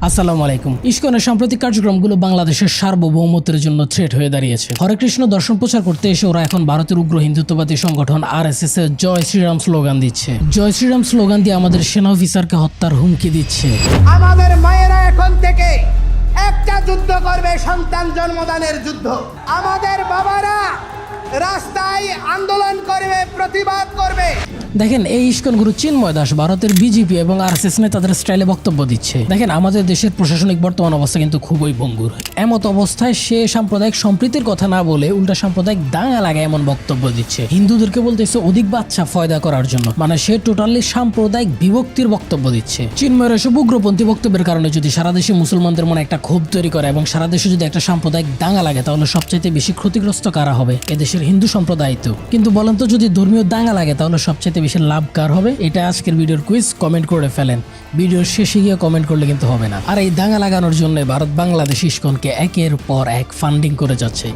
আসসালামু আলাইকুম। ইসকনের সাম্প্রতিক কার্যক্রমগুলো বাংলাদেশের সার্বভৌমত্বের জন্য থ্রেট হয়ে দাঁড়িয়েছে। হরে কৃষ্ণ দর্শন প্রচার করতে এসে ওরা এখন ভারতের উগ্র হিন্দুত্ববাদী সংগঠন আরএসএস এর জয় শ্রীরাম স্লোগান দিচ্ছে। জয় শ্রীরাম স্লোগান দিয়ে আমাদের সেনা অফিসারকে হত্যার হুমকি দিচ্ছে। আমাদের মায়েরা এখন থেকে একটা যুদ্ধ করবে, সন্তান জন্মদানের যুদ্ধ। আমাদের বাবারা রাস্তায় আন্দোলন করবে, প্রতিবাদ করবে। দেখেন, এই ইসকন গুরু চিন্ময় দাস ভারতের বিজেপি এবং আরএসএস নেতাদের স্টাইলে বক্তব্য দিচ্ছে। দেখেন, আমাদের দেশের প্রশাসনিক বর্তমান অবস্থা কিন্তু খুবই ভঙ্গুর। এমত অবস্থায় সে সাম্প্রদায়িক সম্প্রীতির কথা না বলে উল্টা সাম্প্রদায়িক দাঙ্গা লাগায় এমন বক্তব্য দিচ্ছে। হিন্দুদেরকে বলতেছে অধিক বাচ্চা ফয়দা করার জন্য, মানে সে টোটালি সাম্প্রদায়িক বিভক্তির বক্তব্য দিচ্ছে। চিন্ময়ের এসব উগ্রপন্থী বক্তব্যের কারণে যদি সারা দেশে মুসলমানদের মনে একটা ক্ষোভ তৈরি করে এবং সারা দেশে যদি একটা সাম্প্রদায়িক দাঙ্গা লাগে, তাহলে সবচাইতে বেশি ক্ষতিগ্রস্ত কারা হবে? এদেশের হিন্দু সম্প্রদায় তো। কিন্তু বলেন তো, যদি ধর্মীয় দাঙ্গা লাগে তাহলে সবচাইতে বেশি লাভ কার হবে? এটা আজকের ভিডিওর কুইজ। কমেন্ট করে ফেলেন। ভিডিওর শেষে গিয়ে কমেন্ট করলে কিন্তু হবে না। আর এই দাঙ্গা লাগানোর জন্য ভারত বাংলাদেশ ইসকনকে একের পর এক ফান্ডিং করে যাচ্ছে।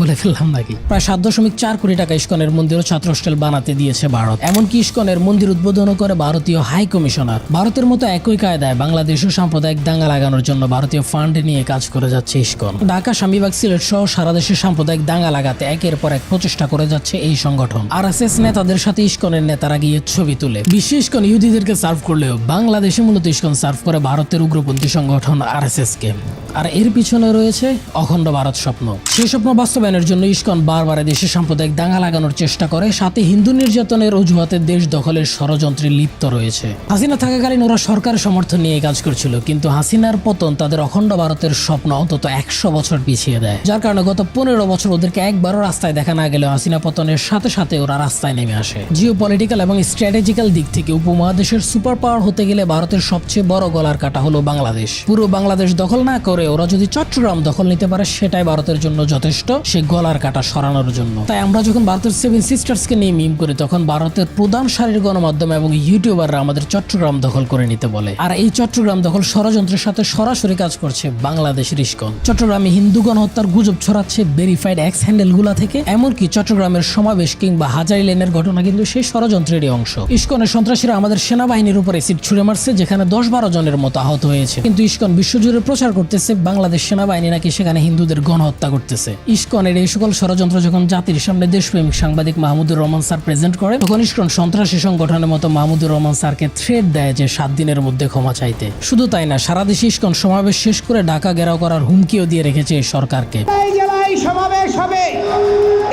বলে ফেললাম নাকি? প্রায় 7.4 কোটি টাকা ইসকনের মন্দির ও ছাত্র হোস্টেল বানাতে দিয়েছে ভারত। এমনকি ইসকনের মন্দির উদ্বোধন করে ভারতীয় হাই কমিশনার। ভারতের মতো একই কায়দায় বাংলাদেশেও সাম্প্রদায়িক দাঙ্গা লাগানোর জন্য ভারতীয় ফান্ড নিয়ে কাজ করে যাচ্ছে ইসকন। ঢাকা, স্বামীবাগ, সিলেট সহ সারা দেশে সাম্প্রদায়িক দাঙ্গা লাগাতে একের পর এক প্রচেষ্টা করে যাচ্ছে এই সংগঠন। আরএসএস নেতাদের সাথে ইসকনের নেতারা গিয়ে ছবি তুলে। বিশ্ব ইসকন ইহুদিদেরকে সার্ভ করলেও বাংলাদেশে মূলত ইসকন সার্ভ করে ভারতের উগ্রপন্থী সংগঠন আরএসএস কে। আর এর পিছনে রয়েছে অখণ্ড ভারত স্বপ্ন। সেই স্বপ্ন বাস্তবায়নের জন্য ইসকন বারবার দেশে সাম্প্রদায়িক দাঙ্গা লাগানোর চেষ্টা করে, সাথে হিন্দু নির্যাতনের অজুহাতে দেশ দখলের ষড়যন্ত্রে লিপ্ত রয়েছে। হাসিনা থাকাকালীন ওরা সরকারের সমর্থন নিয়ে কাজ করছিল, কিন্তু হাসিনার পতন তাদের অখণ্ড ভারতের স্বপ্ন অন্তত 100 বছর পিছিয়ে দেয়। যার কারণে গত 15 বছর ওদেরকে একবারও রাস্তায় দেখা না গেলেও হাসিনা পতনের সাথে সাথে ওরা রাস্তায় নেমে আসে। জিও পলিটিক্যাল এবং স্ট্র্যাটেজিক্যাল দিক থেকে উপমহাদেশের সুপার পাওয়ার হতে গেলে ভারতের সবচেয়ে বড় গলার কাটা হলো বাংলাদেশ। পুরো বাংলাদেশ দখল না করে ওরা যদি চট্টগ্রাম দখল নিতে পারে, সেটাই ভারতের জন্য যথেষ্ট সে গলার কাটা সরানোর জন্য। তাই আমরা যখন ভারতের 7 সিস্টার্সকে নিয়ে মিম করি, তখন ভারতের প্রধান সারির গণমাধ্যম এবং ইউটিউবাররা আমাদের চট্টগ্রাম দখল করে নিতে বলে। আর এই চট্টগ্রাম দখল ষড়যন্ত্রের সাথে সরাসরি কাজ করছে বাংলাদেশের ইসকন। চট্টগ্রামে হিন্দু গণহত্যার গুজব ছড়াচ্ছে ভেরিফাইড এক্স হ্যান্ডেল গুলা থেকে। এমনকি চট্টগ্রামের সমাবেশ কিংবা হাজারি লেনের ঘটনা কিন্তু সেই ষড়যন্ত্রেরই অংশ। ইসকনের সন্ত্রাসীরা আমাদের সেনাবাহিনীর উপর এসিড ছুড়ে মারছে, যেখানে 10-12 জনের মতো আহত হয়েছে। কিন্তু ইসকন বিশ্বজুড়ে প্রচার করতেছে বাংলাদেশ সেনাবাহিনী নাকি সেখানে হিন্দুদের গণহত্যা করতেছে। ইসকনের এই সকল ষড়যন্ত্র যখন জাতির সামনে দেশপ্রেমিক সাংবাদিক মাহমুদুর রহমান স্যার প্রেজেন্ট করে, তখন ইসকন সন্ত্রাসী সংগঠনের মতো মাহমুদুর রহমান স্যারকে থ্রেট দেয় যে 7 দিনের মধ্যে ক্ষমা চাইতে। শুধু তাই না, সারা দেশে ইসকন সমাবেশ শেষ করে ঢাকা ঘেরাও করার হুমকিও দিয়ে রেখেছে এই সরকারকে। এই জেলায় সমাবেশ হবে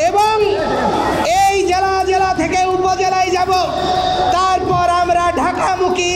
এবং এই জেলা থেকে উপজেলায় যাব, তারপর আমরা ঢাকামুখী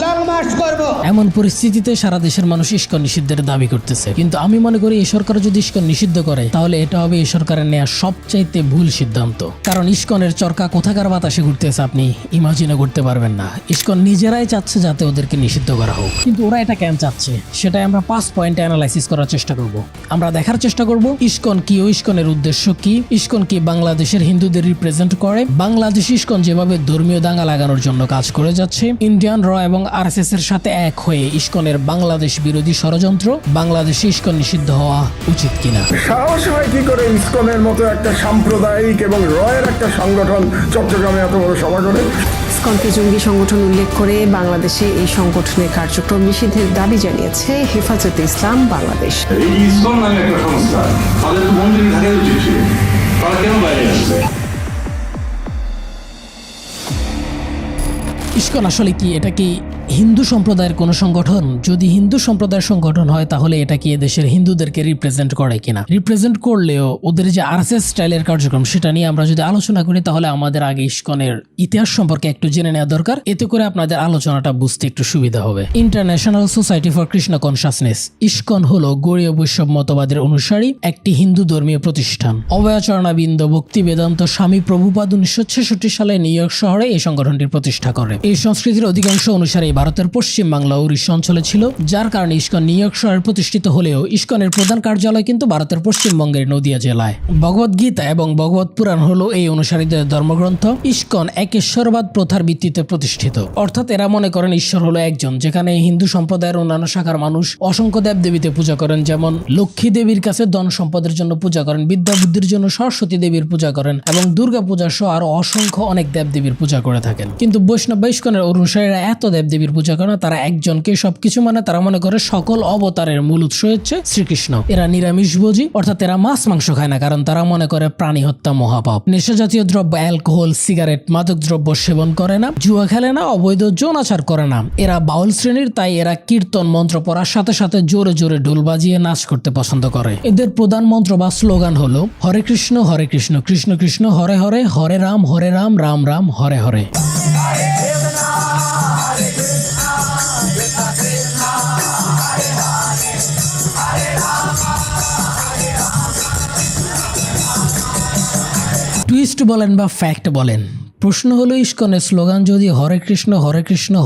লং মার্চ করব। এমন পরিস্থিতিতে সারা দেশের মানুষ ইসকন নিষিদ্ধের দাবি করতেছে। কিন্তু আমি মনে করি এই সরকার যদি ইসকন নিষিদ্ধ করে, তাহলে এটা হবে এই সরকারের নেওয়া সবচাইতে ভুল সিদ্ধান্ত। কারণ ইসকনের চরকা কোথাকার বাতাসে ঘুরতেছে আপনি ইমাজিনও করতে পারবেন না। ইসকন নিজেরাই চাচ্ছে যাতে ওদেরকে নিষিদ্ধ করা হোক, কিন্তু ওরা এটা কেন চাচ্ছে সেটাই আমরা 5 পয়েন্টে অ্যানালাইসিস করার চেষ্টা করব। আমরা দেখার চেষ্টা করব ইসকন কি ও ইসকনের উদ্দেশ্য কি, ইসকন কি বাংলাদেশের হিন্দুদের রিপ্রেজেন্ট করে, বাংলাদেশ ইসকন যেভাবে ধর্মীয় দাঙ্গা লাগানোর জন্য কাজ করে যাচ্ছে, ইন্ডিয়ান র এবং আরএসএস এর সাথে এক হয়ে ইসকনের বাংলাদেশ বিরোধী ষড়যন্ত্র, বাংলাদেশে ইসকন নিষিদ্ধ হওয়া উচিত কিনা। সাহস হয় কি করে ইসকনের মতো একটা সাম্প্রদায়িক এবং রয়ের একটা সংগঠন চট্টগ্রামে এত বড় সভা করে? ইসকনকে জঙ্গি সংগঠন উল্লেখ করে বাংলাদেশে এই সংগঠনের কার্যক্রম নিষিদ্ধের দাবি জানিয়েছে হেফাজতে ইসলাম বাংলাদেশ। এই ইসকন নামে একটা সংস্থা, তাদের তো মন্দিরে থাকা উচিত ছিল, তারা কেন বাইরে আসবে? ইসকন আসলে কি? এটা কি হিন্দু সম্প্রদায়ের কোনো সংগঠন? যদি হিন্দু সম্প্রদায়ের সংগঠন হয়, তাহলে এটা কি দেশের হিন্দুদেরকে রিপ্রেজেন্ট করে কিনা? রিপ্রেজেন্ট করলেও ওদের যে আরএসএস স্টাইলের কার্যক্রম, সেটা নিয়ে আমরা যদি আলোচনা করি, তাহলে আমাদের আগে ইসকনের ইতিহাস সম্পর্কে একটু জেনে নেওয়া দরকার। এতে করে আপনাদের আলোচনাটা বুঝতে একটু সুবিধা হবে। International society for Krishna consciousness, ISKCON হলো গৌড়ীয় বৈষ্ণব মতবাদের অনুসারী একটি হিন্দু ধর্মীয় প্রতিষ্ঠান। অভয়াচরণাবিন্দ ভক্তি বেদান্ত স্বামী প্রভুপাদ 1966 সালে নিউ ইয়র্ক শহরে এই সংগঠনটির প্রতিষ্ঠা করে। এই সংস্কৃতির অধিকাংশ অনুসারে ভারতের পশ্চিম বাংলা ও উড়িষ্যা অঞ্চলে ছিল, যার কারণে ইসকন নিউ ইয়র্ক শহরে প্রতিষ্ঠিত হলেও ইসকনের প্রধান কার্যালয় কিন্তু ভারতের পশ্চিমবঙ্গের নদিয়া জেলায়। ভগবদ গীতা এবং ভগবত পুরাণ হলো এই অনুসারীদের ধর্মগ্রন্থ। ইসকন একেশ্বরবাদ প্রথার ভিত্তিতে প্রতিষ্ঠিত, অর্থাৎ এরা মনে করেন ঈশ্বর হলো একজন, যেখানে হিন্দু সম্প্রদায়ের অন্যান্য শাখার মানুষ অসংখ্য দেবদেবীতে পূজা করেন। যেমন লক্ষ্মী দেবীর কাছে ধন সম্পদের জন্য পূজা করেন, বিদ্যা বুদ্ধির জন্য সরস্বতী দেবীর পূজা করেন এবং দুর্গা পূজা সহ আরো অসংখ্য অনেক দেবদেবীর পূজা করে থাকেন। কিন্তু বৈষ্ণব ইসকনের অনুসারীরা এত দেবদেবী দেবীর পূজা করে না, তারা একজনকে সবকিছু মানে। তারা মনে করে সকল অবতারের মূল উৎস হচ্ছে শ্রীকৃষ্ণ। এরা নিরামিষভোজী, অর্থাৎ এরা মাছ মাংস খায় না, কারণ তারা মনে করে প্রাণী হত্যা মহাপাপ। নেশা জাতীয় দ্রব্য, অ্যালকোহল, সিগারেট, মাদক দ্রব্য সেবন করে না, জুয়া খেলে না, অবৈধ যৌনাচার করে না। এরা বাউল শ্রেণীর, তাই এরা কীর্তন মন্ত্র পড়ার সাথে সাথে জোরে জোরে ঢোল বাজিয়ে নাচ করতে পছন্দ করে। এদের প্রধান মন্ত্র বা স্লোগান হলো হরে কৃষ্ণ কৃষ্ণ কৃষ্ণ হরে হরে, হরে রাম রাম রাম হরে হরে। টুইস্ট বলেন বা ফ্যাক্ট বলেন, প্রশ্ন হলো ইস্কনের স্লোগান যদি হরে কৃষ্ণ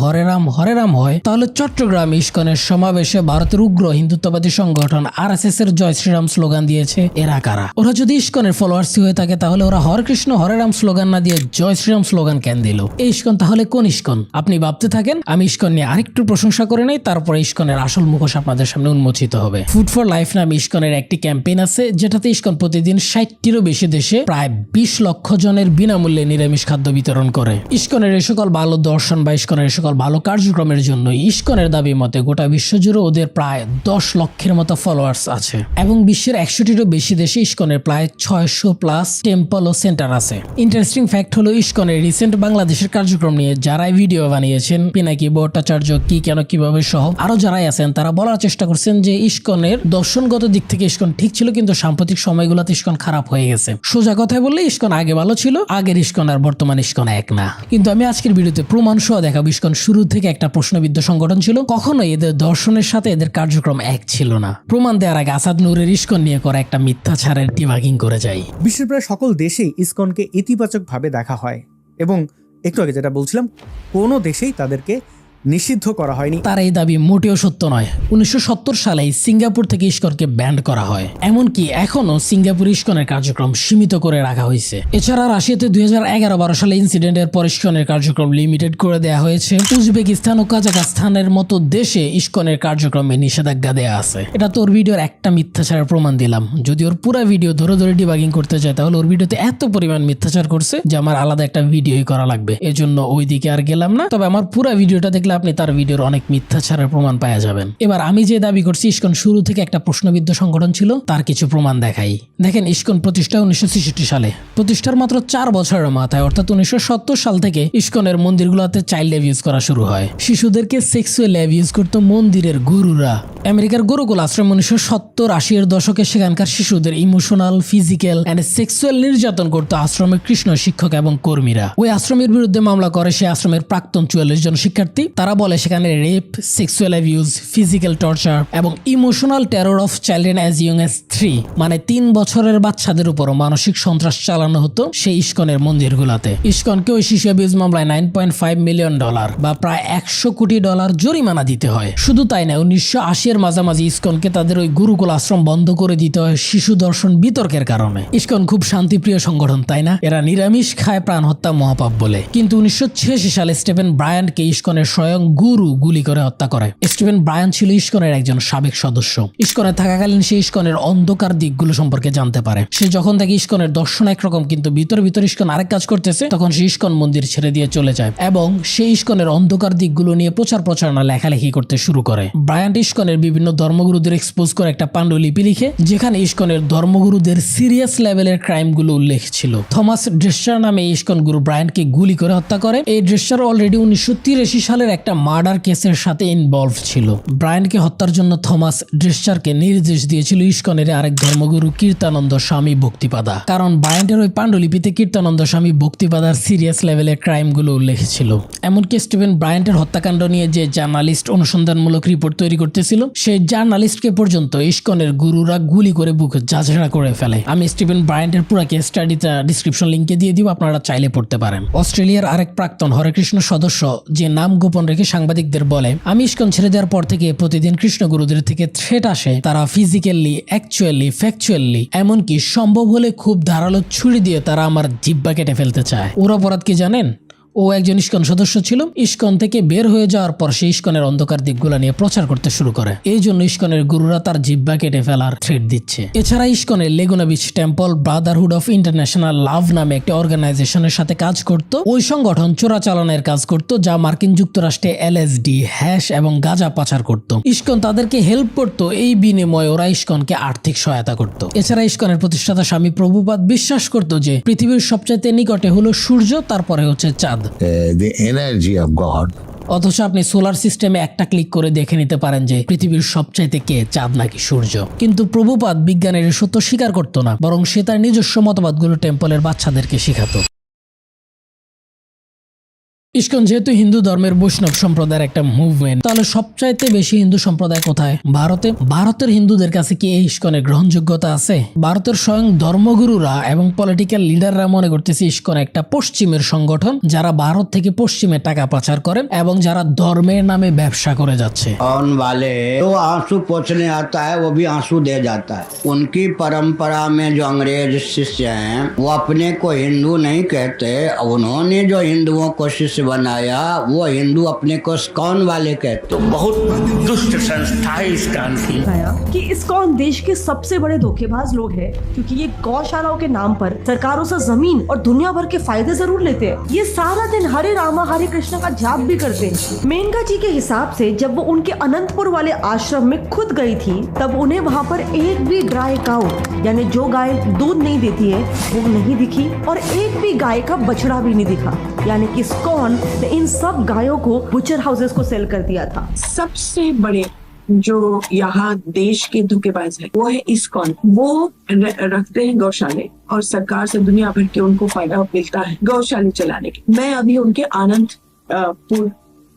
হরে রাম হয়, তাহলে চট্টগ্রাম ইস্কনের সমাবেশে ভারতের উগ্র হিন্দুত্ববাদী সংগঠন আরএসএস এর জয় শ্রীরাম স্লোগান দিয়েছে এরা কারা? ওরা যদি ইস্কনের ফলোয়ার্স হয়ে থাকে তাহলে ওরা হরে কৃষ্ণ হরে রাম স্লোগান না দিয়ে জয় শ্রীরাম স্লোগান কেন দিল? এই ইস্কন তাহলে কোন ইস্কন? আপনি ভাবতে থাকেন, আমি ইস্কন নিয়ে আরেকটু প্রশংসা করে নেই, তারপরে ইস্কনের আসল মুখোশ আপনাদের সামনে উন্মোচিত হবে। ফুড ফর লাইফ নামে ইস্কনের একটি ক্যাম্পেইন আছে, যেটাতে ইস্কন প্রতিদিন 60টিরও বেশি দেশে প্রায় 20 লক্ষ জনের বিনামূল্যে নিরামিষ খাদ্য বিতরণ করে। ইস্কনের এই সকল ভালো দর্শন বা ইস্কনের এই সকল ভালো কার্যক্রমের জন্য ইস্কনের দাবি মতে গোটা বিশ্বজুড়ে ওদের প্রায় 10 লক্ষের মতো ফলোয়ার্স আছে, এবং বিশ্বের 100টিরও বেশি দেশে ইস্কনের প্রায় 600+ টেম্পল ও সেন্টার আছে। ইন্টারেস্টিং ফ্যাক্ট হলো ইস্কনের রিসেন্ট বাংলাদেশের কার্যক্রম নিয়ে যারাই ভিডিও বানিয়েছেন, পিনাকি ভট্টাচার্য, কি কেন কিভাবে সহ আরো যারাই আছেন, তারা বলার চেষ্টা করছেন যে ইস্কনের দর্শনগত দিক থেকে ইস্কন ঠিক ছিল, কিন্তু সাম্প্রতিক সময়গুলোতে ইস্কন খারাপ হয়ে গেছে। সোজা কথায় বললে ইস্কন আগে ভালো ছিল, আগের ইস্কন আর বর্তমান ইস্কন এক না। কিন্তু আমি আজকের ভিডিওতে প্রমাণ সহ দেখাবো ইস্কন শুরু থেকে একটা প্রশ্নবিদ্ধ সংগঠন ছিল, কখনোই এদের দর্শনের সাথে এদের কার্যক্রম এক ছিল না। প্রমাণ দেওয়ার আগে আসাদ নূরের ইস্কন নিয়ে করা একটা মিথ্যাচারের ডিবাগিং করে যাই। বিশ্বের প্রায় সকল দেশেই ইসকনকে ইতিবাচকভাবে দেখা হয়, এবং একটু আগে যেটা বলছিলাম, কোনো দেশেই তাদেরকে নিষিদ্ধ করা হয়নি। তার এই দাবি মোটেও সত্য নয়। 1970 সালে সিঙ্গাপুর থেকে ইস্কনকে ব্যান্ড করা হয়, এমনকি এখনো সিঙ্গাপুর ইস্কনের কার্যক্রম সীমিত করে রাখা হয়েছে। এছাড়া রাশিয়াতে 2011-12 সালে ইনসিডেন্টের পর ইস্কনের কার্যক্রম লিমিটেড করে দেওয়া হয়েছে। উজবেকিস্তান ও কাজাখস্তানের মতো দেশে ইস্কনের কার্যক্রমে নিষেধাজ্ঞা দেওয়া আছে। এটা তোর ভিডিওর একটা মিথ্যাচারের প্রমাণ দিলাম। যদি ওর পুরো ভিডিও ধরে ধরে ডিবাগিং করতে চায়, তাহলে ওর ভিডিওতে এত পরিমাণ মিথ্যাচার করছে যে আমার আলাদা একটা ভিডিওই করা লাগবে। এজন্য ওইদিকে আর গেলাম না। তবে আমার পুরো ভিডিওটা দেখলে আপনি তার ভিডিওর অনেক মিথ্যাচারের প্রমাণ পাওয়া যাবেন। এবার আমি যে দাবি করছি ইস্কন শুরু থেকে একটা প্রশ্নবিদ্ধ সংগঠন ছিল, তার কিছু প্রমাণ দেখাই। দেখেন, ইস্কন প্রতিষ্ঠা 1966 সালে। প্রতিষ্ঠার মাত্র 4 বছরের মাথায়, অর্থাৎ 1970 সাল থেকে ইস্কনের মন্দিরগুলোতে চাইল্ড অ্যাবিউজ করা শুরু হয়। শিশুদেরকে সেক্সুয়াল অ্যাবিউজ করত মন্দিরের গুরুরা। আমেরিকার গুরুকুল আশ্রম 1970-80 এর দশকে সেখানকার শিশুদের ইমোশনাল, ফিজিক্যাল এন্ড সেক্সুয়াল নির্যাতন করত আশ্রমের কৃষ্ণ শিক্ষক এবং কর্মীরা। ওই আশ্রমের বিরুদ্ধে মামলা করে সে আশ্রমের প্রাক্তন 44 জন শিক্ষার্থী। তারা বলে সেখানে rape, sexual abuse, physical torture এবং emotional terror of children as young as 3, মানে 3 বছরের বাচ্চাদের উপরও মানসিক সন্ত্রাস চালানো হতো সেই ইস্কনের মন্দিরগুলোতে। ইস্কনকে ওই শিশু অ্যাবিউজ মামলায় $9.5 মিলিয়ন বা প্রায় $100 কোটি জরিমানা দিতে হয়। শুধু তাই না, 1980 এর মাঝামাঝি ইস্কনকে তাদের ওই গুরুকুল আশ্রম বন্ধ করে দিতে হয় শিশু দর্শন বিতর্কের কারণে। ইস্কন খুব শান্তিপ্রিয় সংগঠন, তাই না? এরা নিরামিষ খায়, প্রাণ হত্যা মহাপাপ বলে। কিন্তু 1986 সালে স্টিফেন ব্রায়ানকে ইস্কনের স্বয়ং গুরু গুলি করে হত্যা করে। স্টিফেন ব্রায়ান ছিল ইস্কনের একজন সাবেক সদস্য। ইস্কনে থাকাকালীন সে ইস্কনের অন্ধকার দিকগুলো সম্পর্কে জানতে পারে। সে যখন দেখে ইস্কনের দর্শন একরকম কিন্তু ভিতর ভিতর ইস্কন আরেক কাজ করতেছে, তখন সে ইস্কন মন্দির ছেড়ে দিয়ে চলে যায় এবং সে ইস্কনের অন্ধকার দিকগুলো নিয়ে প্রচারণা লেখালেখি করতে শুরু করে। ব্রায়ান ইস্কনের বিভিন্ন ধর্মগুরুদের এক্সপোজ করে একটা পাণ্ডুলিপি লিখে, যেখানে ইস্কনের ধর্মগুরুদের সিরিয়াস লেভেলের ক্রাইমগুলো উল্লেখ ছিল। থমাস ড্রেসার নামে ইস্কন গুরু ব্রায়ানকে গুলি করে হত্যা করে। এই ড্রেসার অলরেডি 1983 সালের একটা মার্ডার কেসের সাথে ইনভলভ ছিল। ব্রায়ানকে হত্যার জন্য থমাস ড্রেসারকে নির্দেশ দিয়েছিল ইস্কনের আরেক ধর্মগুরু কীর্তানন্দ স্বামী ভক্তিপাদা, কারণ ব্রায়ানের ওই পাণ্ডুলিপিতে কীর্তানন্দ স্বামী ভক্তিপাদার সিরিয়াস লেভেলের ক্রাইমগুলো উল্লেখ ছিল। এমনকি স্টিফেন ব্রায়ানের হত্যাকাণ্ড নিয়ে যে জার্নালিস্ট অনুসন্ধানমূলক রিপোর্ট তৈরি করতেছিল, সেই জার্নালিস্টকে পর্যন্ত ইস্কনের গুরুরা গুলি করে বুকে ঝাঁঝরা করে ফেলে। আমি স্টিফেন ব্রায়ানের পুরো কেস স্টাডিটা ডিসক্রিপশন লিঙ্কে দিয়ে দিব, আপনারা চাইলে পড়তে পারেন। অস্ট্রেলিয়ার আরেক প্রাক্তন হরে কৃষ্ণ সদস্য যে নাম গোপন রেখে সাংবাদিকদের বলে, আমি ইস্কন ছেড়ে দেওয়ার পর থেকে প্রতিদিন কৃষ্ণগুরুদের থেকে থ্রেট আসে। তারা ফিজিক্যালি, অ্যাকচুয়ালি, ফ্যাকচুয়ালি, এমনকি সম্ভব হলে খুব ধারালো ছুরি দিয়ে তারা আমার জিহ্বা কেটে ফেলতে চায়। ওর অপরাধ কি জানেন? ও একজন ইস্কন সদস্য ছিল। ইস্কন থেকে বের হয়ে যাওয়ার পর সে ইস্কনের অন্ধকার দিকগুলা নিয়ে প্রচার করতে শুরু করে। এই জন্য ইস্কনের গুরুরা তার জিহ্বা কেটে ফেলার থ্রেট দিচ্ছে। এছাড়া ইস্কনের Laguna beach temple brotherhood of international love নামে একটি অর্গানাইজেশনের সাথে কাজ করত। ওই সংগঠন চোরাচালানের কাজ করত, যা মার্কিন যুক্তরাষ্ট্রে LSD, হ্যাশ এবং গাঁজা পাচার করত। ইস্কন তাদেরকে হেল্প করত, এই বিনিময়ে ওরা ইস্কনকে আর্থিক সহায়তা করত। এছাড়া ইস্কনের প্রতিষ্ঠাতা স্বামী প্রভুপাদ বিশ্বাস করত যে পৃথিবীর সবচাইতে নিকটে হলো সূর্য, তারপরে হচ্ছে চাঁদ। the energy of God. অথচ আপনি সোলার সিস্টেমে একটা ক্লিক করে দেখে নিতে পারেন যে পৃথিবীর সবচাইতে কে, চাঁদ নাকি সূর্য। কিন্তু প্রভুপাদ বিজ্ঞানের এই সত্য স্বীকার করত না, বরং সে তার নিজস্ব মতবাদগুলো টেম্পলের বাচ্চাদেরকে শেখাতো। ইস্কন যেহেতু হিন্দু ধর্মের বৈষ্ণব সম্প্রদায়ের একটা মুভমেন্ট, তাহলে সবচাইতে বেশি হিন্দু সম্প্রদায় কোথায়? ভারতে। ভারতের হিন্দুদের কাছে কি এই ইস্কনের গ্রহণযোগ্যতা আছে? ভারতের স্বয়ং ধর্মগুরুরা এবং পলিটিক্যাল লিডাররা মনে করতেছে ইস্কন একটা পশ্চিমের সংগঠন, যারা ভারত থেকে পশ্চিমে টাকা পাচার করেন এবং যারা ধর্মের নামে ব্যবসা করে যাচ্ছে। कौन वाले तो आंसू पोंछने आता है वो भी आंसू दे जाता है। उनकी परंपरा में जो अंग्रेज शिष्य हैं वो अपने को हिंदू नहीं कहते, उन्होंने जो हिंदुओं को शिष्य बनाया वो हिंदू अपने को इस्कॉन वाले कहते। बहुत दुष्ट संस्था है इस्कॉन की। बताया कि इस्कॉन देश के सबसे बड़े धोखेबाज लोग हैं, क्योंकि ये गौशालाओं के नाम पर सरकारों से जमीन और दुनिया भर के फायदे जरूर लेते हैं। ये सारा दिन हरे रामा हरे कृष्ण का जाप भी करते हैं। मेनका जी के हिसाब से जब वो उनके अनंतपुर वाले आश्रम में खुद गई थी, तब उन्हें वहाँ पर एक भी ड्राई काउ यानी जो गाय दूध नहीं देती है वो नहीं दिखी, और एक भी गाय का बछड़ा भी नहीं दिखा। यानी कि इस्कॉन ने इन सब गायों को बुचर हाउसेस को सेल कर दिया था। सबसे बड़े जो यहाँ देश के धोखेबाज है वो है इस्कॉन। वो रखते हैं गौशाले और सरकार से दुनिया भर के उनको फायदा मिलता है गौशाले चलाने के। मैं अभी उनके आनंदपुर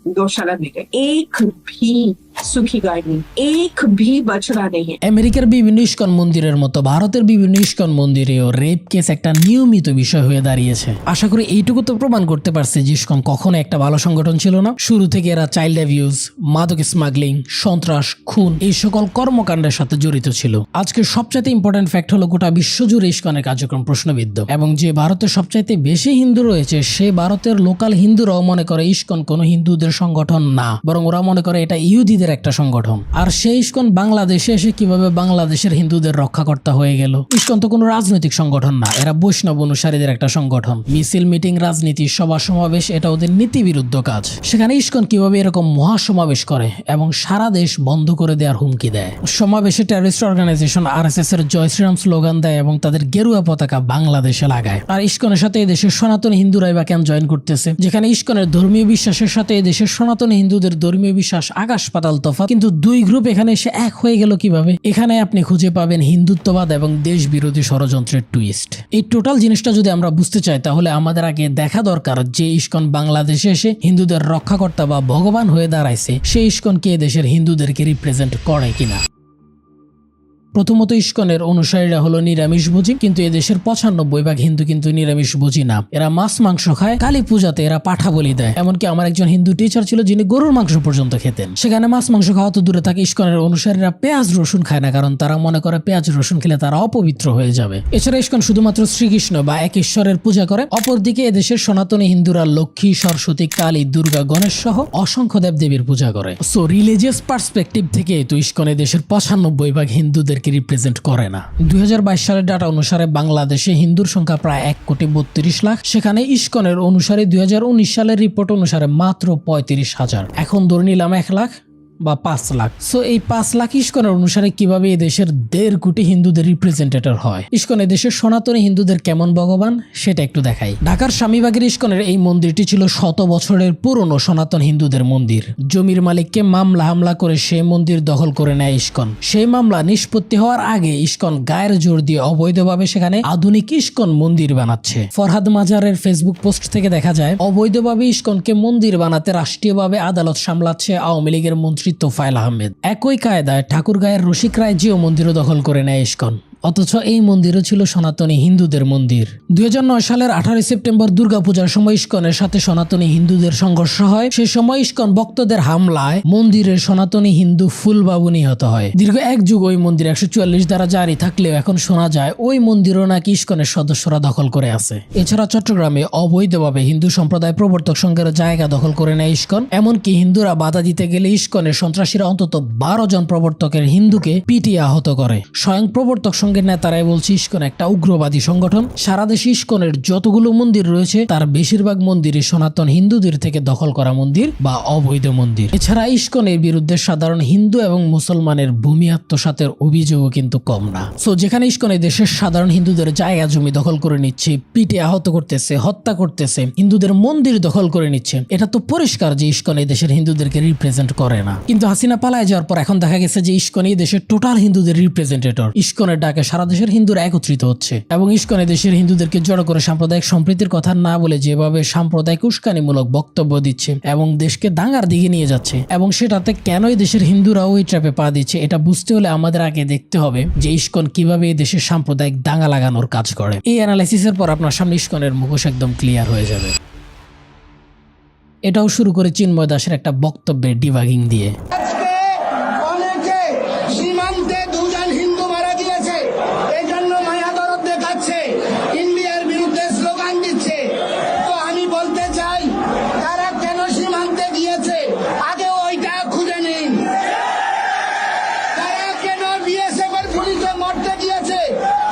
गौशाला में गई, एक भी सुखी गाय नहीं, एक भी बछड़ा नहीं है। আমেরিকার বিভিন্ন ইস্কন মন্দিরের মতো ভারতের বিভিন্ন ইস্কন মন্দিরেও রেপ কেস একটা নিয়মিত বিষয় হয়ে দাঁড়িয়েছে। আশা করি এইটুকু তো প্রমাণ করতে পারছে যে ইস্কন কখনো একটা ভালো সংগঠন ছিল না। শুরু থেকে এরা চাইল্ড অ্যাবিউজ, মাদক স্মাগলিং, সন্ত্রাস, খুন এই সকল কর্মকাণ্ডের সাথে জড়িত ছিল। আজকের সবচাইতে ইম্পর্টেন্ট ফ্যাক্ট হলো গোটা বিশ্বজুড়ে ইস্কনের কার্যক্রম প্রশ্নবিদ্ধ, এবং যে ভারতে সবচাইতে বেশি হিন্দু রয়েছে সে ভারতের লোকাল হিন্দুরাও মনে করে ইস্কন কোনো হিন্দুদের সংগঠন না, বরং ওরা মনে করে এটা ইহুদিদের একটা সংগঠন। আর সেই ইস্কন বাংলাদেশে এসে কিভাবে বাংলাদেশের হিন্দুদের রক্ষাকর্তা হয়ে গেল? ইস্কন তো কোনো রাজনৈতিক সংগঠন না, এরা বৈষ্ণব অনুসারীদের একটা সংগঠন। মিছিল, মিটিং, রাজনীতি, সভা সমাবেশ এটা ওদের নীতি বিরুদ্ধ কাজ। সেখানে ইস্কন কিভাবে এরকম মহাসমাবেশ করে এবং সারা দেশ বন্ধ করে দেওয়ার হুমকি দেয়। সমাবেশে টেররিস্ট অর্গানাইজেশন RSS এর জয় শ্রীরাম স্লোগান দেয় এবং তাদের গেরুয়া পতাকা বাংলাদেশে লাগায়। আর ইস্কনের সাথে এদেশের সনাতনী হিন্দুরাই বা কেন জয়েন করতেছে? যেখানে ইস্কনের ধর্মীয় বিশ্বাসের সাথে এদেশের সনাতনী হিন্দুদের ধর্মীয় বিশ্বাস আকাশ পাতাল তফাৎ, কিন্তু দুই গ্রুপ এখানে এসে এক হয়ে গেল কিভাবে? এখানে আপনি খুঁজে পাবেন হিন্দুত্ববাদ এবং দেশ বিরোধী ষড়যন্ত্রের টুইস্ট। এই টোটাল জিনিসটা যদি আমরা বুঝতে চাই তাহলে আমাদের আগে দেখা দরকার যে ইস্কন বাংলাদেশে এসে হিন্দুদের রক্ষাকর্তা বা ভগবান হয়ে দাঁড়াইছে, সেই ইস্কন কে দেশের হিন্দুদেরকে রিপ্রেজেন্ট করে কিনা। প্রথমত ইস্কনের অনুসারীরা হলো নিরামিষভোজী, কিন্তু এদেশের 95% হিন্দু কিন্তু নিরামিষভোজী না। এরা মাছ মাংস খায়, কালী পূজাতে এরা পাঠা বলি দেয়। এমনকি আমার একজন হিন্দু টিচার ছিল যিনি গরুর মাংস পর্যন্ত খেতেন। সেখানে মাছ মাংস খাওয়া তো দূরে থাকে, ইস্কনের অনুসারীরা পেঁয়াজ রসুন খায় না, কারণ তারা মনে করে পেঁয়াজ রসুন খেলে তারা অপবিত্র হয়ে যাবে। এছাড়া ইস্কন শুধুমাত্র শ্রীকৃষ্ণ বা এক ঈশ্বরের পূজা করে। অপরদিকে এদেশের সনাতনী হিন্দুরা লক্ষ্মী, সরস্বতী, কালী, দুর্গা, গণেশ সহ অসংখ্য দেবদেবীর পূজা করে। সো রিলিজিয়াস পার্সপেক্টিভ থেকে তো ইস্কন দেশের 95% হিন্দুদের রিপ্রেজেন্ট করে না। 2022 সালের ডাটা অনুসারে বাংলাদেশে হিন্দুর সংখ্যা প্রায় 1,32,00,000। সেখানে ইস্কনের অনুসারে 2019 সালের রিপোর্ট অনুসারে মাত্র 35,000। এখন ধরে নিলাম 1 লাখ বা 5 লাখ। সো এই 5 লাখ ইস্কনের অনুসারে কিভাবে এই দেশের 1.5 কোটি হিন্দুদের রিপ্রেজেন্টেটর হয়? ইস্কন দেশের সনাতনী হিন্দুদের কেমন ভগবান সেটা একটু দেখাই। ঢাকার স্বামীবাগের ইস্কনের এই মন্দিরটি ছিল 100 বছরের পুরনো সনাতন হিন্দুদের মন্দির। জমির মালিককে মামলা হামলা করে সেই মন্দির দখল করে নেয় ইস্কন। সেই মামলা নিষ্পত্তি হওয়ার আগে ইস্কন গায়ের জোর দিয়ে অবৈধভাবে সেখানে আধুনিক ইস্কন মন্দির বানাচ্ছে। ফরহাদ মাজারের ফেসবুক পোস্ট থেকে দেখা যায় অবৈধভাবে ইস্কনকে মন্দির বানাতে রাষ্ট্রীয়ভাবে আদালত সামলাচ্ছে আওয়ামী লীগের মন্ত্রী তোফায়েল আহমেদ। একই কায়দায় ঠাকুরগাঁয়ের রসিক রায় জিও মন্দিরও দখল করে নেয় ইস্কন। অথচ এই মন্দিরও ছিল সনাতনী হিন্দুদের মন্দির। 2009 সালের 18 সেপ্টেম্বর দুর্গাপূজার সময় ইস্কনের সাথে সনাতনী হিন্দুদের সংঘর্ষ হয়। সেই সময় ইস্কন ভক্তদের হামলায় মন্দিরের সনাতনী হিন্দু ফুলবাবু নিহত হয়। দীর্ঘ এক যুগ ওই মন্দির 144 দ্বারা জারি থাকলেও এখন শোনা যায় ওই মন্দিরও নাকি ইস্কনের সদস্যরা দখল করে আছে। এছাড়া চট্টগ্রামে অবৈধভাবে হিন্দু সম্প্রদায় প্রবর্তক সংঘের জায়গা দখল করে নেয় ইস্কন। এমনকি হিন্দুরা বাধা দিতে গেলে ইস্কনের সন্ত্রাসীরা অন্তত 12 জন প্রবর্তকের হিন্দুকে পিটিয়ে আহত করে। স্বয়ং প্রবর্তক সংঘের নেতারাই বলছে ইস্কন একটা উগ্রবাদী সংগঠন। সারা দেশে ইস্কনের যতগুলো মন্দির রয়েছে তার বেশিরভাগ মন্দিরই সনাতন হিন্দুদের থেকে দখল করা মন্দির বা অবৈধ মন্দির। এছাড়া ইস্কনের বিরুদ্ধে সাধারণ হিন্দু এবং মুসলমানের ভূমি আত্মসাতের অভিযোগও কিন্তু কম না। সো যেখানে ইস্কন এই দেশের সাধারণ হিন্দুদের জায়গা জমি দখল করে নিচ্ছে, পিটে আহত করতেছে, হত্যা করতেছে, হিন্দুদের মন্দির দখল করে নিচ্ছে, এটা তো পরিষ্কার যে ইস্কন এই দেশের হিন্দুদেরকে রিপ্রেজেন্ট করে না। কিন্তু হাসিনা পালায় যাওয়ার পর এখন দেখা গেছে যে ইস্কন এই দেশের টোটাল হিন্দুদের রিপ্রেজেন্টেটর। ইস্কনের ডাকে সারা দেশের হিন্দুরা একত্রিত হচ্ছে এবং ইস্কন এই দেশের হিন্দুদেরকে জড়ো করে সাম্প্রদায়িক সম্প্রীতির কথা না বলে যেভাবে সাম্প্রদায়িক উস্কানিমূলক বক্তব্য দিচ্ছে এবং দেশকে দাঙ্গার দিকে নিয়ে যাচ্ছে, এবং সেটাতে কেন এই দেশের হিন্দুরা ওই ট্র্যাপে পা দিচ্ছে এটা বুঝতে হলে আমাদের আগে দেখতে হবে যে ইস্কন কিভাবে এই দেশের সাম্প্রদায়িক দাঙ্গা লাগানোর কাজ করে। এই অ্যানালাইসিসের পর আপনার সামনে ইস্কনের মুখোশ একদম ক্লিয়ার হয়ে যাবে। এটাও শুরু করে চিন্ময় দাসের একটা বক্তব্যের ডিবাগিং দিয়ে। আজকে অনেকে সীমান্তে 2 জন হিন্দু মারা গিয়েছে, এই জন্য মায়া দরদ দেখাচ্ছে, ইন্ডিয়ার বিরুদ্ধে স্লোগান দিচ্ছে। তো আমি বলতে চাই তারা কেন সীমান্তে গিয়েছে আগে ওইটা খুঁজে নিন। তারা কেন বিএসএফ এর পুলিশে মরতে গিয়েছে,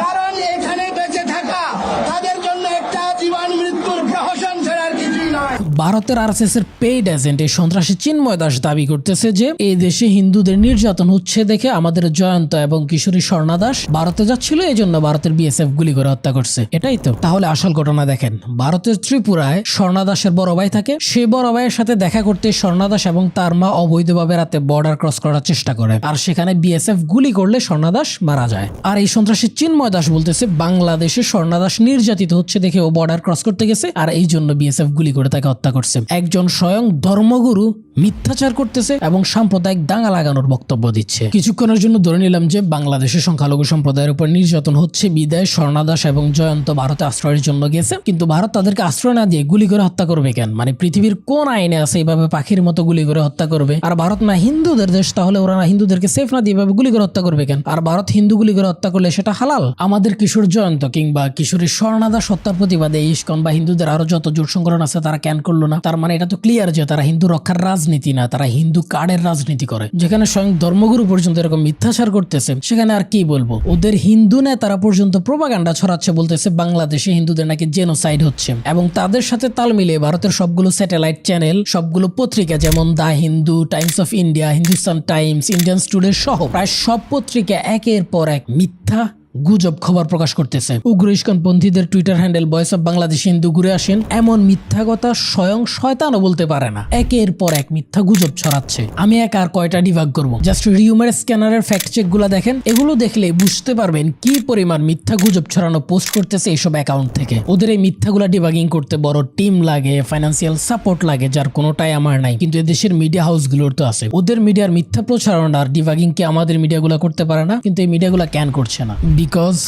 কারণ এখানে বেঁচে থাকা তাদের জন্য একটা জীবন মৃত্যুর প্রহসন ছাড়া আর কিছুই নয়। ভারতের আরএসএস এর পেইড এজেন্ট এই সন্ত্রাসী চিন্ময় দাস দাবি করতেছে যে এই দেশে হিন্দুদের নির্যাতন হচ্ছে দেখে আমাদের জয়ন্ত এবং কিশোরী স্বর্ণা দাস ভারতে যাচ্ছিল, এই জন্য ভারতের বিএসএফ গুলি করে হত্যা করছে। এটাই তো তাহলে আসল ঘটনা। দেখেন, ভারতের ত্রিপুরায় স্বর্ণা দাসের বড় ভাই থাকে। সেই বড় ভাইয়ের সাথে দেখা করতে স্বর্ণা দাস এবং তার মা অবৈধভাবে রাতে বর্ডার ক্রস করার চেষ্টা করে, আর সেখানে বিএসএফ গুলি করলে স্বর্ণা দাস মারা যায়। আর এই সন্ত্রাসী চিন্ময় দাস বলতেছে বাংলাদেশে স্বর্ণা দাস নির্যাতিত হচ্ছে দেখে ও বর্ডার ক্রস করতে গেছে, আর এই জন্য বিএসএফ গুলি করে তাকে হত্যা করছে। একজন স্বয়ং ধর্মগুরু মিথ্যাচার করতেছে এবং সাম্প্রদায়িক দাঙ্গা লাগানোর বক্তব্য দিচ্ছে। কিছুক্ষণের জন্য ধরে নিলাম যে বাংলাদেশের সংখ্যালঘু সম্প্রদায়ের উপর নির্যাতন হচ্ছে বিদায় স্বর্ণা দাস এবং জয়ন্ত ভারতে আশ্রয়ের জন্য গেছে, কিন্তু ভারত তাদেরকে আশ্রয় না দিয়ে গুলি করে হত্যা করবে কেন? মানে পৃথিবীর কোন আইনে আছে এইভাবে পাখির মতো গুলি করে হত্যা করবে? আর ভারত না হিন্দুদের দেশ, তাহলে ওরা না হিন্দুদেরকে সেফ না দিয়ে এভাবে গুলি করে হত্যা করবে কেন? আর ভারত হিন্দু গুলি করে হত্যা করলে সেটা হালাল? আমাদের কিশোর জয়ন্ত কিংবা কিশোরী স্বর্ণা দাস হত্যার প্রতিবাদে ইস্কন বা হিন্দুদের আরো যত জোট সংগঠন আছে তারা ক্যান করলো না। তার মানে এটা তো ক্লিয়ার যে তারা হিন্দু রক্ষার রাজনীতি না, তারা হিন্দু কার্ডের রাজনীতি করে। যেখানে স্বয়ং ধর্মগুরু পর্যন্ত এরকম মিথ্যাচার করতেছে, সেখানে আর কি বলবো? ওদের হিন্দু নেতারা পর্যন্ত প্রোপাগান্ডা ছড়াচ্ছে, বলতেছে বাংলাদেশে হিন্দুদের নাকি জেনোসাইড হচ্ছে, এবং তাদের সাথে তাল মিলিয়ে ভারতের সবগুলো স্যাটেলাইট চ্যানেল, সবগুলো পত্রিকা যেমন the Hindu, Times of India, Hindustan Times, Indian student সহ প্রায় সব পত্রিকা একের পর এক মিথ্যা গুজব খবর প্রকাশ করতেছে। উগ্র ইস্কনপন্থীদের Twitter handle voice of Bangladesh Hindu ঘুরে আসেন এমন মিথ্যা কথা স্বয়ং শয়তানও বলতে পারে না। একের পর এক মিথ্যা গুজব ছড়াচ্ছে। আমি আর কয়টা ডিবাগ করবো? জাস্ট রিউমার স্ক্যানারের ফ্যাক্ট চেক গুলা দেখেন, এগুলো দেখলে বুঝতে পারবেন কি পরিমাণ মিথ্যা গুজব ছড়ানো পোস্ট করতেছে এইসব অ্যাকাউন্ট থেকে। ওদের এই মিথ্যাগুলা ডিবাগিং করতে বড় টিম লাগে, ফাইন্যান্সিয়াল সাপোর্ট লাগে, যার কোনোটাই আমার নাই, কিন্তু এদেশের মিডিয়া হাউসগুলোর তো আছে। ওদের মিডিয়ার মিথ্যা প্রচারণা আর ডিবাগিং কে আমাদের মিডিয়াগুলো করতে পারে না, কিন্তু এই মিডিয়াগুলো ক্যান করছে না, because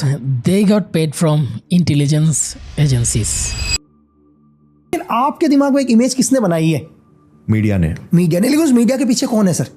they got paid from intelligence agencies. आपके दिमाग में एक इमेज किसने बनाई है? मीडिया ने। मीडिया ने, लेकिन उस मीडिया के पीछे कौन है सर?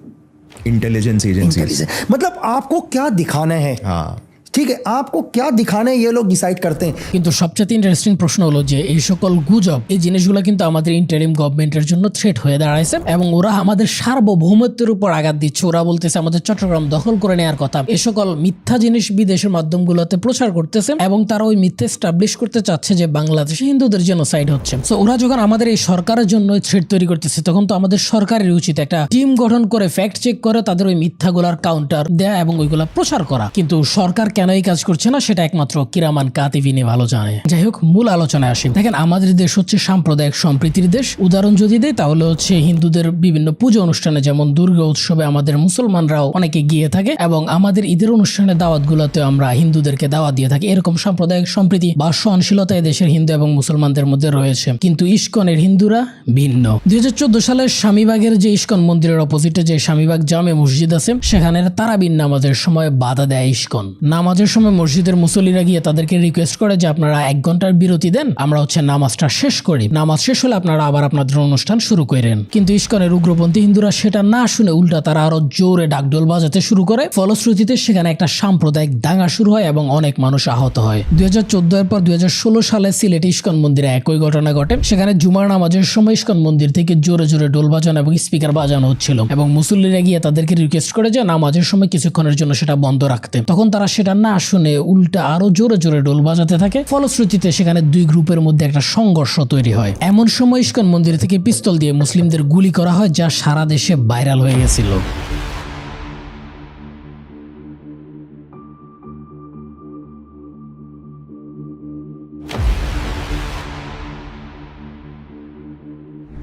Intelligence agency. मतलब आपको क्या दिखाना है? हाँ, ठीक है, आपको क्या दिखाना है ये लोग डिसाइड करते हैं। কিন্তু সবচেয়ে ইন্টারেস্টিং প্রশ্ন হলো যে এই সকল গুজব, এই জিনিসগুলো কিন্তু আমাদের ইন্টারিম গভর্নমেন্টের জন্য থ্রেট হয়ে দাঁড়াইছে, এবং ওরা আমাদের সার্বভৌমত্বের উপর আঘাত দিচ্ছে। ওরা বলতেছে আমাদের চট্টগ্রাম দখল করে নেওয়ার কথা। এই সকল মিথ্যা জিনিস বিদেশের মাধ্যমগুলোতে প্রচার করতেছে, এবং তারা ওই মিথ্যা এস্টাবলিশ করতে চাচ্ছে যে বাংলাদেশে হিন্দুদের জেনোসাইড হচ্ছে। সো ওরা যখন আমাদের এই সরকারের জন্য থ্রেট তৈরি করতেছে, তখন তো আমাদের সরকারের উচিত একটা টিম গঠন করে ফ্যাক্ট চেক করে তাদের ওই মিথ্যাগুলার কাউন্টার দেয়া এবং ওইগুলা প্রচার করা। কিন্তু সরকার কেন এই কাজ করছে না সেটা একমাত্র কিরামান কাতিবিনী ভালো জানে। যাই হোক, মূল আলোচনায় আসি। দেখেন, আমাদের দেশ হচ্ছে সাম্প্রদায়িক সম্প্রীতির দেশ। উদাহরণ যদি দেয় তাহলে হচ্ছে হিন্দুদের বিভিন্ন পুজো অনুষ্ঠানে যেমন দুর্গা উৎসবে আমাদের মুসলমানরাও অনেকে গিয়ে থাকে, এবং আমাদের ঈদের অনুষ্ঠানে দাওয়াতগুলোতে আমরা হিন্দুদেরকে দাওয়াত দিয়ে থাকি। এরকম সাম্প্রদায়িক সম্প্রীতি বা সহনশীলতা দেশের হিন্দু এবং মুসলমানদের মধ্যে রয়েছে। কিন্তু ইস্কনের হিন্দুরা ভিন্ন। 2014 সালের স্বামীবাগের যে ইস্কন মন্দিরের অপোজিটে যে স্বামীবাগ জামে মসজিদ আছে, সেখানে তারাবির নামাজের সময় বাধা দেয় ইস্কন। নামাজ নামাজের সময় মসজিদের মুসল্লিরা গিয়ে তাদেরকে রিকোয়েস্ট করে যে আপনারা 1 ঘন্টার বিরতি দেন, আমরা নামাজটা শেষ করি, নামাজ শেষ হলে আপনারা আবার আপনাদের অনুষ্ঠান শুরু করেন। কিন্তু ইসকনের উগ্রপন্থী হিন্দুরা সেটা না শুনে উল্টা তারা আরো জোরে ডাকডোল বাজাতে শুরু করে। ফলশ্রুতিতে সেখানে একটা সাম্প্রদায়িক দাঙ্গা শুরু হয় এবং অনেক মানুষ আহত হয়। 2014 এর পর 2016 সালে সিলেটে ইসকন মন্দিরে একই ঘটনা ঘটে। সেখানে জুমার নামাজের সময় ইসকন মন্দির থেকে জোরে জোরে ডোল বাজানো এবং স্পিকার বাজানো হচ্ছিল এবং মুসল্লিরা গিয়ে তাদেরকে রিকোয়েস্ট করে যে নামাজের সময় কিছুক্ষণের জন্য সেটা বন্ধ রাখতে। তখন তারা সেটা না শুনে উল্টা আরো জোরে জোরে ডোল বাজাতে থাকে। ফলশ্রুতিতে সেখানে 2 গ্রুপের মধ্যে একটা সংঘর্ষ তৈরি হয়। এমন সময় ইসকন মন্দির থেকে পিস্তল দিয়ে মুসলিমদের গুলি করা হয়, যা সারা দেশে ভাইরাল হয়ে গেছিল।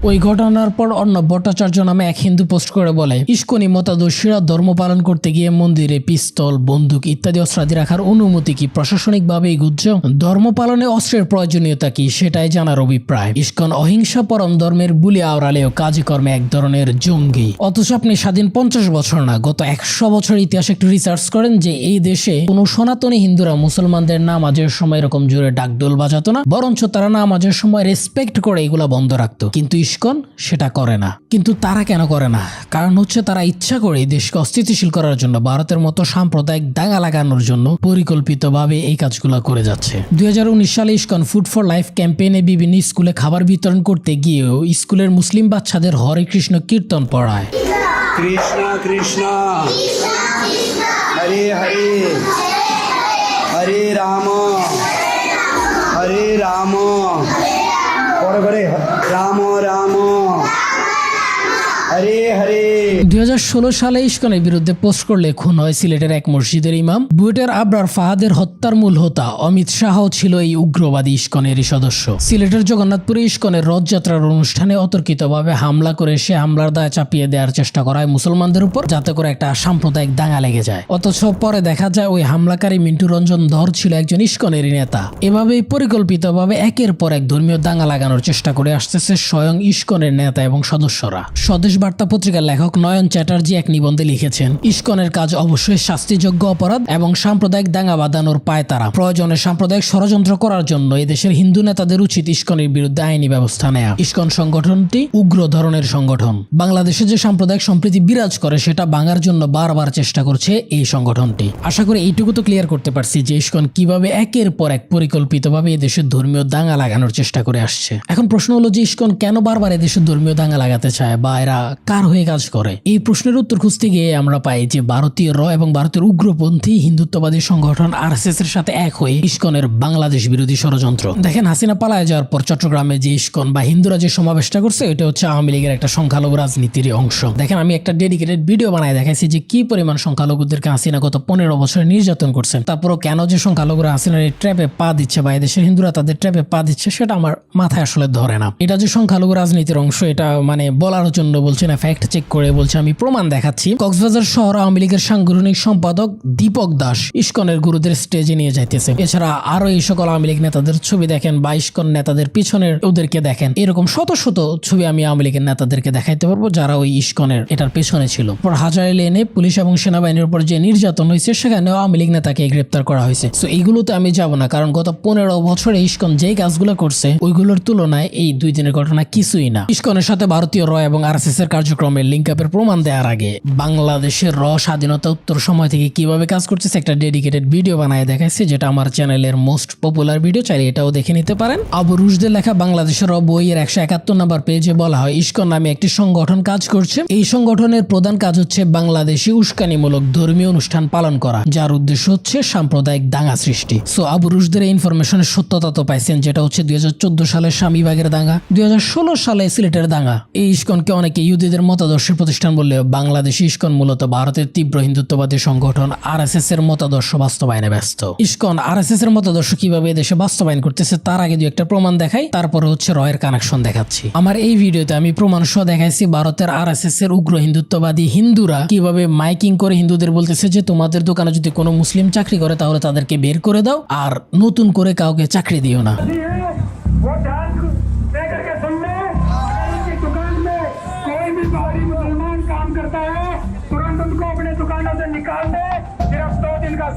ওই ঘটনার পর অর্ণব ভট্টাচার্য নামে এক হিন্দু পোস্ট করে বলে, ইস্কনি মতাদর্শীরা ধর্ম পালন করতে গিয়ে মন্দিরে পিস্তল, বন্দুক ইত্যাদি অস্ত্রাদি রাখার অনুমতি কি প্রশাসনিকভাবেই গুজ্জ? ধর্ম পালনে অস্ত্রের প্রয়োজনীয়তা কি সেটাই জানার অভিপ্রায়। ইস্কন অহিংসা পরম ধর্মের বুলি আওড়ালেও কাজে কর্মে এক ধরনের জঙ্গি। অথচ আপনি স্বাধীন 50 বছর না, গত 100 বছর ইতিহাস একটু রিসার্চ করেন যে এই দেশে কোনো সনাতনী হিন্দুরা মুসলমানদের নামাজের সময় এরকম জোরে ডাকডোল বাজাতো না, বরঞ্চ তারা নামাজের সময় রেসপেক্ট করে এগুলা বন্ধ রাখতো। কিন্তু ইসকন সেটা করে না। কিন্তু তারা কেন করে না? কারণ তারা ইচ্ছা করে দেশকে অস্থিতিশীল করার জন্য, ভারতের মতো সাম্প্রদায়িক দাঙ্গা লাগানোর জন্য পরিকল্পিতভাবে এই কাজগুলো করে যাচ্ছে। 2019 সালে ইসকন ফুড ফর লাইফ ক্যাম্পেইনে বিভিন্ন স্কুলে খাবার বিতরণ করতে গিয়েও স্কুলের মুসলিম বাচ্চাদের হরে কৃষ্ণ কীর্তন পড়ায়। কৃষ্ণ কৃষ্ণ হরে হরে হরে রাম রাম রাম হরে হরে। 2016 সালে ইসকনের বিরুদ্ধে পোস্ট করলে খুন হয় সিলেটের এক মসজিদের ইমাম। বুয়েটের আবরার ফাহাদের হত্যার মূল হোতা অমিত শাহও ছিল এই উগ্রবাদী ইসকনেরই সদস্য। সিলেটের জগন্নাথপুরে ইসকনের রথযাত্রার অনুষ্ঠানে অতর্কিতভাবে হামলা করে সে হামলার দায় চাপিয়ে দেওয়ার চেষ্টা করায় মুসলমানদের উপর, যাতে করে একটা সাম্প্রদায়িক দাঙ্গা লেগে যায়। অথচ পরে দেখা যায় ওই হামলাকারী মিন্টু রঞ্জন ধর ছিল একজন ইসকনেরই নেতা। এভাবেই পরিকল্পিতভাবে একের পর এক ধর্মীয় দাঙ্গা লাগানোর চেষ্টা করে আসতেছে স্বয়ং ইসকনের নেতা এবং সদস্যরা। স্বদেশ বার্তা পত্রিকার লেখক নয়ন চ্যাটার্জি এক নিবন্ধে লিখেছেন, ইসকনের কাজ অবশ্যই শাস্তিযোগ্য অপরাধ এবং সাম্প্রদায়িক দাঙ্গা বাঁধানোর পায় তারা। প্রয়োজনে সাম্প্রদায়িক ষড়যন্ত্র করার জন্য এদেশের হিন্দু নেতাদের উচিত ইসকনের বিরুদ্ধে আইনি ব্যবস্থা নেয়া। ইসকন সংগঠনটি উগ্র ধরনের সংগঠন। বাংলাদেশে যে সাম্প্রদায়িক সম্প্রীতি বিরাজ করে সেটা ভাঙার জন্য বারবার চেষ্টা করছে এই সংগঠনটি। আশা করি এইটুকু তো ক্লিয়ার করতে পারছি যে ইসকন কিভাবে একের পর এক পরিকল্পিতভাবে এদেশের ধর্মীয় দাঙ্গা লাগানোর চেষ্টা করে আসছে। এখন প্রশ্ন হলো যে ইসকন কেন বারবার এদেশের ধর্মীয় দাঙ্গা লাগাতে চায় বা এরা কার হয়ে কাজ করে? এই প্রশ্নের উত্তর খুঁজতে গিয়ে আমরা পাই যে ভারতীয় র এবং ভারতের উগ্রপন্থী হিন্দুত্ববাদী সংগঠন আরএসএস এর সাথে এক হয়ে ইসকনের বাংলাদেশ বিরোধী ষড়যন্ত্র। দেখেন, হাসিনা পালায় যাওয়ার পর চট্টগ্রামে যে ইসকন বা হিন্দুরা যে সমাবেশটা করছে, এটা আওয়ামী লীগের একটা সংখ্যালঘু রাজনীতির অংশ। দেখেন, আমি একটা ডেডিকেটেড ভিডিও বানায় দেখাইছি যে কি পরিমাণ সংখ্যালঘুদেরকে হাসিনা গত 15 বছরে নির্যাতন করছেন। তারপরও কেন যে সংখ্যালঘুরা হাসিনার এই ট্র্যাপে পা দিচ্ছে বা এদেশের হিন্দুরা তাদের ট্র্যাপে পা দিচ্ছে, সেটা আমার মাথায় আসলে ধরে না। এটা যে সংখ্যালঘু রাজনীতির অংশ, এটা বলার জন্য বলছি না, ফ্যাক্ট চেক করে বলছি, আমি প্রমাণ দেখাচ্ছি। কক্সবাজার শহর আওয়ামী লীগের সাংগঠনিক সম্পাদক দীপক দাস ইসকনের গুরুদের স্টেজে নিয়ে যাইতেছে। এছাড়া আরো এই সকল আওয়ামী লীগ নেতাদের ছবি দেখেন বা ইসকন নেতাদের পিছনের ওদেরকে দেখেন, এরকম শত শত ছবি আমি আওয়ামী লীগের নেতাদেরকে দেখাইতে পারবো যারা ওই ইসকনের এটার পেছনে ছিল। পর হাজারে লেনে পুলিশ এবং সেনাবাহিনীর উপর যে নির্যাতন হয়েছে, সেখানেও আওয়ামী লীগ নেতাকে গ্রেপ্তার করা হয়েছে। তো এইগুলোতে আমি যাব না, কারণ গত 15 বছরে ইসকন যেই কাজগুলো করছে ওইগুলোর তুলনায় এই 2 দিনের ঘটনা কিছুই না। ইসকনের সাথে ভারতীয় র এবং আরএসএস এর কার্যক্রমের লিঙ্ক আপের প্রমাণ দেওয়ার আগে বাংলাদেশের র স্বাধীনতা উত্তর সময় থেকে কিভাবে কাজ করতেছে একটা ডেডিকেটেড ভিডিও বানায় দেখাইছে, যেটা আমার চ্যানেলের মোস্ট পপুলার ভিডিও, চাইলে এটাও দেখে নিতে পারেন। আবু রুশদের লেখা বাংলাদেশের র বইয়ের 171 নম্বর পেজে বলা হয়, ইসকন নামে একটি সংগঠন কাজ করছে। এই সংগঠনের প্রধান কাজ হচ্ছে বাংলাদেশি উস্কানিমূলক ধর্মীয় অনুষ্ঠান পালন করা, যার উদ্দেশ্য হচ্ছে সাম্প্রদায়িক দাঙ্গা সৃষ্টি। সো আবু রুশদের এই ইনফরমেশনের সত্যতা তো পাইছেন, যেটা হচ্ছে 2014 সালের স্বামীবাগের দাঙ্গা, 2016 সালে সিলেটের দাঙ্গা। এই ইসকনকে অনেকে ইহুদিদের মতাদর্শের প্রতিষ্ঠান বললেও বাংলাদেশি ইসকন মূলত ভারতের তীব্র হিন্দুত্ববাদী সংগঠন আরএসএস এর মতাদর্শ বাস্তবায়নে ব্যস্ত। ইসকন আরএসএস এর মতাদর্শ কিভাবে দেশে বাস্তবায়ন করতেছে তার আগে 2 একটা প্রমাণ দেখাই, তারপরে রয়ের কানেকশন দেখাচ্ছি। আমার এই ভিডিওতে আমি প্রমাণ সহ দেখাইছি ভারতের আরএসএস এর উগ্র হিন্দুত্ববাদী হিন্দুরা কিভাবে মাইকিং করে হিন্দুদের বলতেছে যে তোমাদের দোকানে যদি কোনো মুসলিম চাকরি করে তাহলে তাদেরকে বের করে দাও, আর নতুন করে কাউকে চাকরি দিও না। निकाल दे, सिर्फ 2 दिन का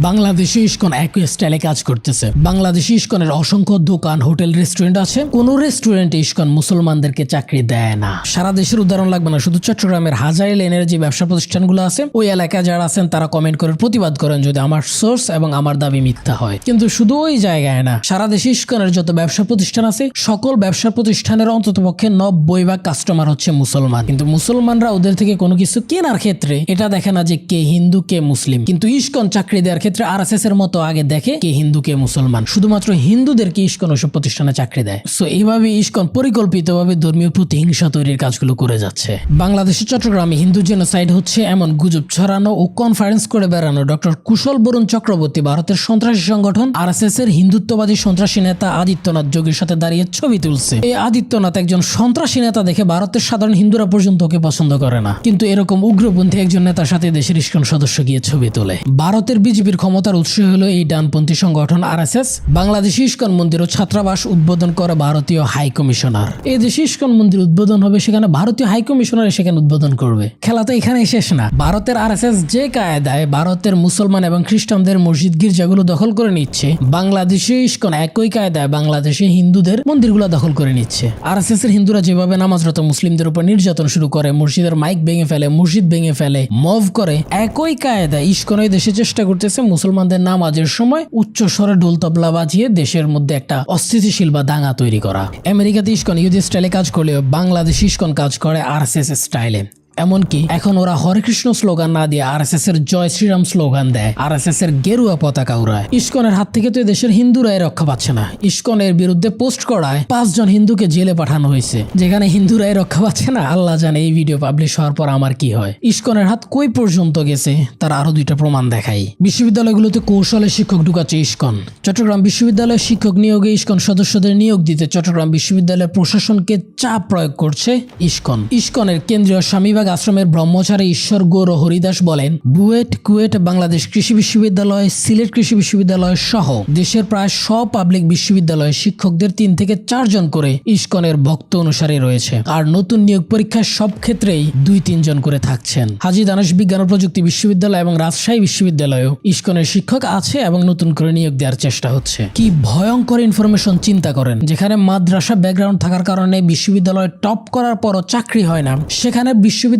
বাংলাদেশে ইসকন একই স্টাইলে কাজ করতেছে। বাংলাদেশে ইসকনের অসংখ্য দোকান, হোটেল, রেস্টুরেন্ট আছে। কোন রেস্টুরেন্টে ইসকন মুসলমানদেরকে চাকরি দেয় না। সারা দেশের উদাহরণ লাগবে না, শুধু চট্টগ্রামের হাজারি লেনের যে ব্যবসা প্রতিষ্ঠানগুলো আছে ওই এলাকায় যারা আছেন তারা কমেন্ট করে প্রতিবাদ করেন যদি আমার সোর্স এবং আমার দাবি মিথ্যা হয়। কিন্তু শুধু ওই জায়গায় না, সারা দেশে ইসকনের যত ব্যবসা প্রতিষ্ঠান আছে সকল ব্যবসা প্রতিষ্ঠানের অন্ততপক্ষে 90% কাস্টমার হচ্ছে মুসলমান। কিন্তু মুসলমানরা ওদের থেকে কোনো কিছু কেনার ক্ষেত্রে এটা দেখে না যে কে হিন্দু কে মুসলিম। কিন্তু ইসকন চাকরি দেওয়ার ক্ষেত্রে আরএসএস এর মতো আগে দেখে কে হিন্দু কে মুসলমান। শুধুমাত্র হিন্দুদেরকে ইসকন ওসব প্রতিষ্ঠানে চাকরি দেয়। সো এইভাবে ইসকন পরিকল্পিতভাবে ধর্মীয় প্রতিহিংসা তৈরির কাজগুলো করে যাচ্ছে। বাংলাদেশের চট্টগ্রামে হিন্দু জেনোসাইড হচ্ছে এমন গুজব ছড়ানো ও কনফারেন্স করে বেড়ানো ডক্টর কুশল বরুণ চক্রবর্তী ভারতের সন্ত্রাসী সংগঠন আরএসএস এর হিন্দুত্ববাদী সন্ত্রাসী নেতা আদিত্যনাথ যোগীর সাথে দাঁড়িয়ে ছবি তুলছে। এই আদিত্যনাথ একজন সন্ত্রাসী নেতা দেখে ভারতের সাধারণ হিন্দুরা পর্যন্ত ওকে পছন্দ করে না। কিন্তু এরকম উগ্রপন্থী একজন নেতার সাথে দেশের ইসকন সদস্য গিয়ে ছবি তোলে। ভারতের বিজেপির ক্ষমতার উৎস হলো এই ডানপন্থী সংগঠন আরএসএস। বাংলাদেশে ইসকন মন্দির ও ছাত্রাবাস উদ্বোধন করে ভারতীয় হাই কমিশনার। এই দেশে ইসকন মন্দির উদ্বোধন হবে, সেখানে ভারতীয় হাই কমিশনার সেখানে উদ্বোধন করবে। খেলা তো এখানেই শেষ না। ভারতের আরএসএস যে কায়দায় ভারতের মুসলমান এবং খ্রিস্টানদের মসজিদ গির্জাগুলো দখল করে নিচ্ছে, বাংলাদেশে ইসকন একই কায়দায় বাংলাদেশে হিন্দুদের মন্দিরগুলো দখল করে নিচ্ছে। আরএসএস এর হিন্দুরা যেভাবে নামাজরত মুসলিমদের উপর নির্যাতন শুরু করে, মসজিদের মাইক ভেঙে ফেলে, মসজিদ ভেঙে ফেলে, মভ করে, একই কায়দায় ইসকন এই দেশে চেষ্টা করতেছে মুসলমানদের নামাজের সময় উচ্চ স্বরে ঢোল তবলা বাজিয়ে দেশের মধ্যে একটা অস্থিতিশীল বা দাঙ্গা তৈরি করা। আমেরিকাতে ইসকন ইহুদি স্টাইলে কাজ করলেও বাংলাদেশে ইসকন কাজ করে আরএসএস স্টাইলে। এমনকি এখন ওরা হরে কৃষ্ণ স্লোগান না দিয়ে আরএসএস এর জয় শ্রীরাম স্লোগান দেয়, আরএসএস এর গেরুয়া পতাকা উড়ায়। ইসকনের হাত থেকে তো দেশের হিন্দুরাই রক্ষা পাচ্ছে না। ইসকনের বিরুদ্ধে পোস্ট করায় 5 জন হিন্দুকে জেলে পাঠানো হয়েছে। যেখানে হিন্দুরাই রক্ষা পাচ্ছে না, আল্লাহ জানে এই ভিডিও পাবলিশ হওয়ার পর আমার কি হয়। ইসকনের হাত কই পর্যন্ত গেছে তার আরো 2টা প্রমাণ দেখাই। বিশ্ববিদ্যালয়গুলোতে কৌশলে শিক্ষক ঢুকাচ্ছে ইসকন। চট্টগ্রাম বিশ্ববিদ্যালয়ে শিক্ষক নিয়োগে ইসকন সদস্যদের নিয়োগ দিতে চট্টগ্রাম বিশ্ববিদ্যালয়ের প্রশাসনকে চাপ প্রয়োগ করছে ইসকন। ইসকনের কেন্দ্রীয় স্বামীবাগ আশ্রমের ব্রহ্মচারী ঈশ্বর গৌর হরিদাস বলেন, বুয়েট, কুয়েট, বাংলাদেশ কৃষি বিশ্ববিদ্যালয়, সিলেট কৃষি বিশ্ববিদ্যালয় সহ দেশের প্রায় সব পাবলিক বিশ্ববিদ্যালয়ে শিক্ষকদের 3 থেকে 4 জন করে ইসকনের ভক্ত অনুসারী রয়েছে। আর নতুন নিয়োগ পরীক্ষায় সব ক্ষেত্রেই 2-3 জন করে থাকছেন। হাজী দানেশ বিজ্ঞান ও প্রযুক্তি বিশ্ববিদ্যালয় এবং রাজশাহী বিশ্ববিদ্যালয়েও ইসকনের শিক্ষক আছে এবং নতুন করে নিয়োগ দেওয়ার চেষ্টা হচ্ছে। কি ভয়ঙ্কর ইনফরমেশন চিন্তা করেন। যেখানে মাদ্রাসা ব্যাকগ্রাউন্ড থাকার কারণে বিশ্ববিদ্যালয়ে টপ করার পরও চাকরি হয় না, সেখানে বিশ্ববিদ্যালয়ের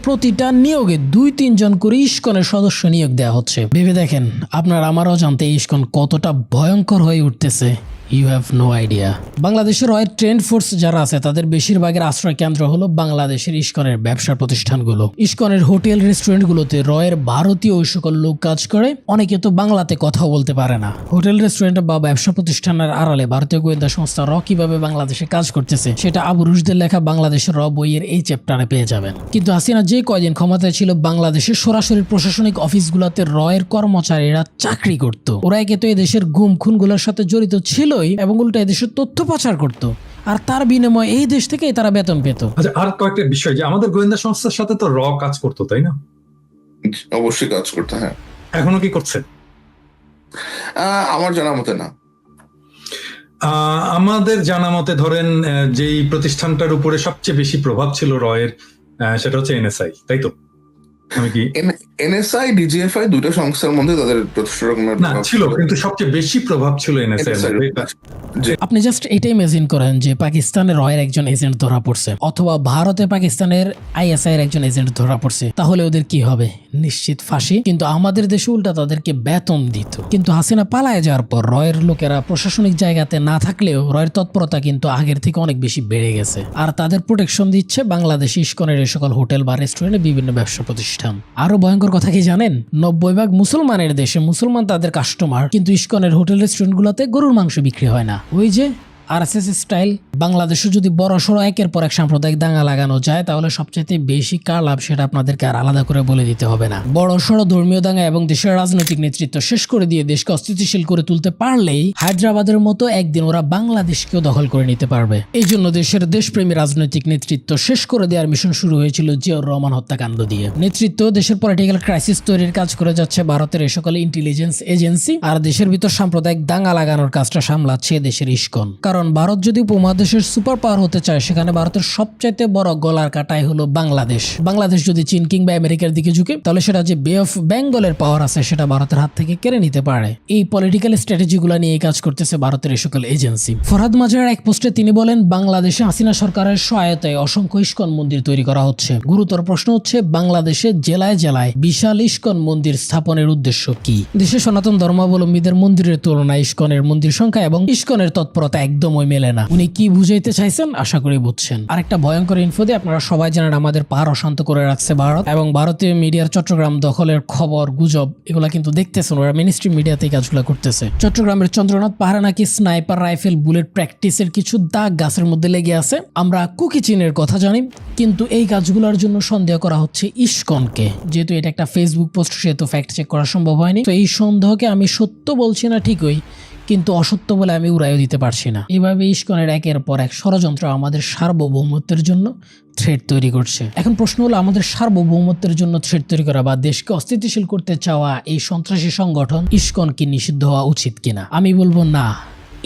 প্রতিটা নিয়োগে 2-3 জন করে ইসকনের সদস্য নিয়োগ দেওয়া হচ্ছে। ভেবে দেখেন আপনার আমারও জানতে ইসকন কতটা ভয়ঙ্কর হয়ে উঠতেছে। You have no idea. বাংলাদেশের রয়ের ট্রেন্ড ফোর্স যারা আছে তাদের বেশিরভাগের আশ্রয় কেন্দ্র হলো বাংলাদেশের ইসকনের ব্যবসা প্রতিষ্ঠানগুলো। ইসকনের হোটেল রেস্টুরেন্টগুলোতে রয়ের ভারতীয় ওই সকল লোক কাজ করে। অনেকে তো বাংলাতে কথাও বলতে পারে না। হোটেল রেস্টুরেন্ট বা ব্যবসা প্রতিষ্ঠানের আড়ালে ভারতীয় গোয়েন্দা সংস্থা র কিভাবে বাংলাদেশে কাজ করতেছে সেটা আবু রুশদের লেখা বাংলাদেশের র বইয়ের এই চ্যাপ্টারে পেয়ে যাবেন। কিন্তু হাসিনা যে কয়দিন ক্ষমতায় ছিল বাংলাদেশের সরাসরি প্রশাসনিক অফিসগুলোতে রয়ের কর্মচারীরা চাকরি করত। ওরা একে তো এদেশের গুম খুনগুলোর সাথে জড়িত ছিল এবং উল্টা এদেশের তথ্য পাচার করত, আর তার বিনিময়ে এই দেশ থেকে তারা বেতন পেত। আচ্ছা, আর কয়েকটা বিষয়, যে আমাদের গোয়েন্দা সংস্থার সাথে তো র কাজ করতো, তাই না? অবশ্যই কাজ করতে। হ্যাঁ, এখনো কি করছে? আমার জানা মতে না। আমাদের জানা মতে ধরেন যেই প্রতিষ্ঠানটার উপরে সবচেয়ে বেশি প্রভাব ছিল রয়ের, সেটা হচ্ছে এনএসআই, তাই তো? এনএসআই, ডিজিএফআই 2টা সংস্থার মধ্যে তাদের না ছিল, কিন্তু সবচেয়ে বেশি প্রভাব ছিল এনএসআই। আপনি জাস্ট এটা ইমাজিন করেন যে পাকিস্তানের রয়ের একজন এজেন্ট ধরা পড়ছে, অথবা ভারতে পাকিস্তানের আইএসআই এর একজন এজেন্ট ধরা পড়ছে, তাহলে ওদের কি হবে? নিশ্চিত ফাঁসি। কিন্তু আমাদের দেশে উল্টা তাদেরকে বেতন দিত। কিন্তু হাসিনা পালায় যাওয়ার পর রয়ের লোকেরা প্রশাসনিক জায়গাতে না থাকলেও রয়ের তৎপরতা কিন্তু আগের থেকে অনেক বেশি বেড়ে গেছে। আর তাদের প্রোটেকশন দিচ্ছে বাংলাদেশি ইসকনের এই সকল হোটেল বা রেস্টুরেন্টে বিভিন্ন ব্যবসা প্রতিষ্ঠান। আরো ভয়ঙ্কর কথা কি জানেন? 90% মুসলমানের দেশে মুসলমান তাদের কাস্টমার, কিন্তু ইসকনের হোটেল রেস্টুরেন্ট গুলোতে গরুর মাংস বিক্রি হয় না। ওই যে আরএসএস স্টাইল। বাংলাদেশে যদি বড় সড়ো একের পর এক সাম্প্রদায়িক দাঙ্গা লাগানো যায় তাহলে সবচেয়ে বেশি কার লাভ সেটা আপনাদেরকে আর আলাদা করে বলে দিতে হবে না। বড় সড়ো ধর্মীয় দাঙ্গা এবং দেশের রাজনৈতিক নেতৃত্ব শেষ করে দিয়ে দেশকে অস্থিতিশীল করে তুলতে পারলেই হায়দ্রাবাদের মতো একদিন ওরা বাংলাদেশকেও দখল করে নিতে পারবে। এই জন্য দেশের দেশপ্রেমী রাজনৈতিক নেতৃত্ব শেষ করে দেওয়ার মিশন শুরু হয়েছিল জিয়াউর রহমান হত্যাকাণ্ড দিয়ে। নেতৃত্ব দেশের পলিটিক্যাল ক্রাইসিস তৈরির কাজ করে যাচ্ছে ভারতের এই সকল ইন্টেলিজেন্স এজেন্সি, আর দেশের ভিতর সাম্প্রদায়িক দাঙ্গা লাগানোর কাজটা সামলাচ্ছে দেশের ইসকন। কারণ কারণ ভারত যদি উপমহাদেশের সুপার পাওয়ার হতে চায়, সেখানে ভারতের সবচাইতে বড় গলার কাটাই হলো বাংলাদেশ। বাংলাদেশ যদি চীন কিংবা আমেরিকার দিকে ঝুঁকে, তাহলে সেটা যে বে অফ বেঙ্গলের পাওয়ার আছে সেটা ভারতের হাত থেকে কেড়ে নিতে পারে। এই পলিটিক্যাল স্ট্র্যাটেজিগুলো নিয়ে কাজ করতেছে ভারতের এই সকল এজেন্সি। ফরহাদ মাজার এক পোস্টে তিনি বলেন, বাংলাদেশে হাসিনা সরকারের সহায়তায় অসংখ্য ইস্কন মন্দির তৈরি করা হচ্ছে। গুরুতর প্রশ্ন হচ্ছে, বাংলাদেশে জেলায় জেলায় বিশাল ইস্কন মন্দির স্থাপনের উদ্দেশ্য কি? দেশে সনাতন ধর্মাবলম্বীদের মন্দিরের তুলনায় ইস্কনের মন্দির সংখ্যা এবং ইস্কনের তৎপরতা একদমই মেলে না। উনি কি বুঝাইতে চাইছেন আশা করি বুঝছেন। আরেকটা ভয়ঙ্কর ইনফো দিয়ে আপনারা সবাই জানেন, আমাদের পাহাড় অশান্ত করে রাখছে ভারত, এবং ভারতীয় মিডিয়ার চট্টগ্রাম দখলের খবর গুজব এগুলা কিন্তু দেখতেছেন, ওরা মিনিস্ট্রি মিডিয়াতে কাজগুলো করতেছে। চট্টগ্রামের চন্দ্রনাথ পাহাড়ে নাকি স্নাইপার রাইফেল বুলেট প্র্যাকটিসের কিছু দাগ গাছের মধ্যে লেগে আছে। আমরা কুকি চীনের কথা জানি, কিন্তু এই কাজগুলোর জন্য সন্দেহ করা হচ্ছে ইস্কনকে। যেহেতু এটা একটা ফেসবুক পোস্ট, সেহেতু ফ্যাক্ট চেক করা সম্ভব হয়নি। তো এই সন্দেহকে আমি সত্য বলছি না ঠিকই, কিন্তু অসত্য বলে আমি উড়াইও দিতে পারছি না। এভাবে ইস্কনের একের পর এক ষড়যন্ত্র আমাদের সার্বভৌমত্বের জন্য থ্রেট তৈরি করছে। এখন প্রশ্ন হলো, আমাদের সার্বভৌমত্বের জন্য থ্রেট তৈরি করা বা দেশকে অস্থিতিশীল করতে চাওয়া এই সন্ত্রাসী সংগঠন ইস্কন কি নিষিদ্ধ হওয়া উচিত কিনা? আমি বলবো না,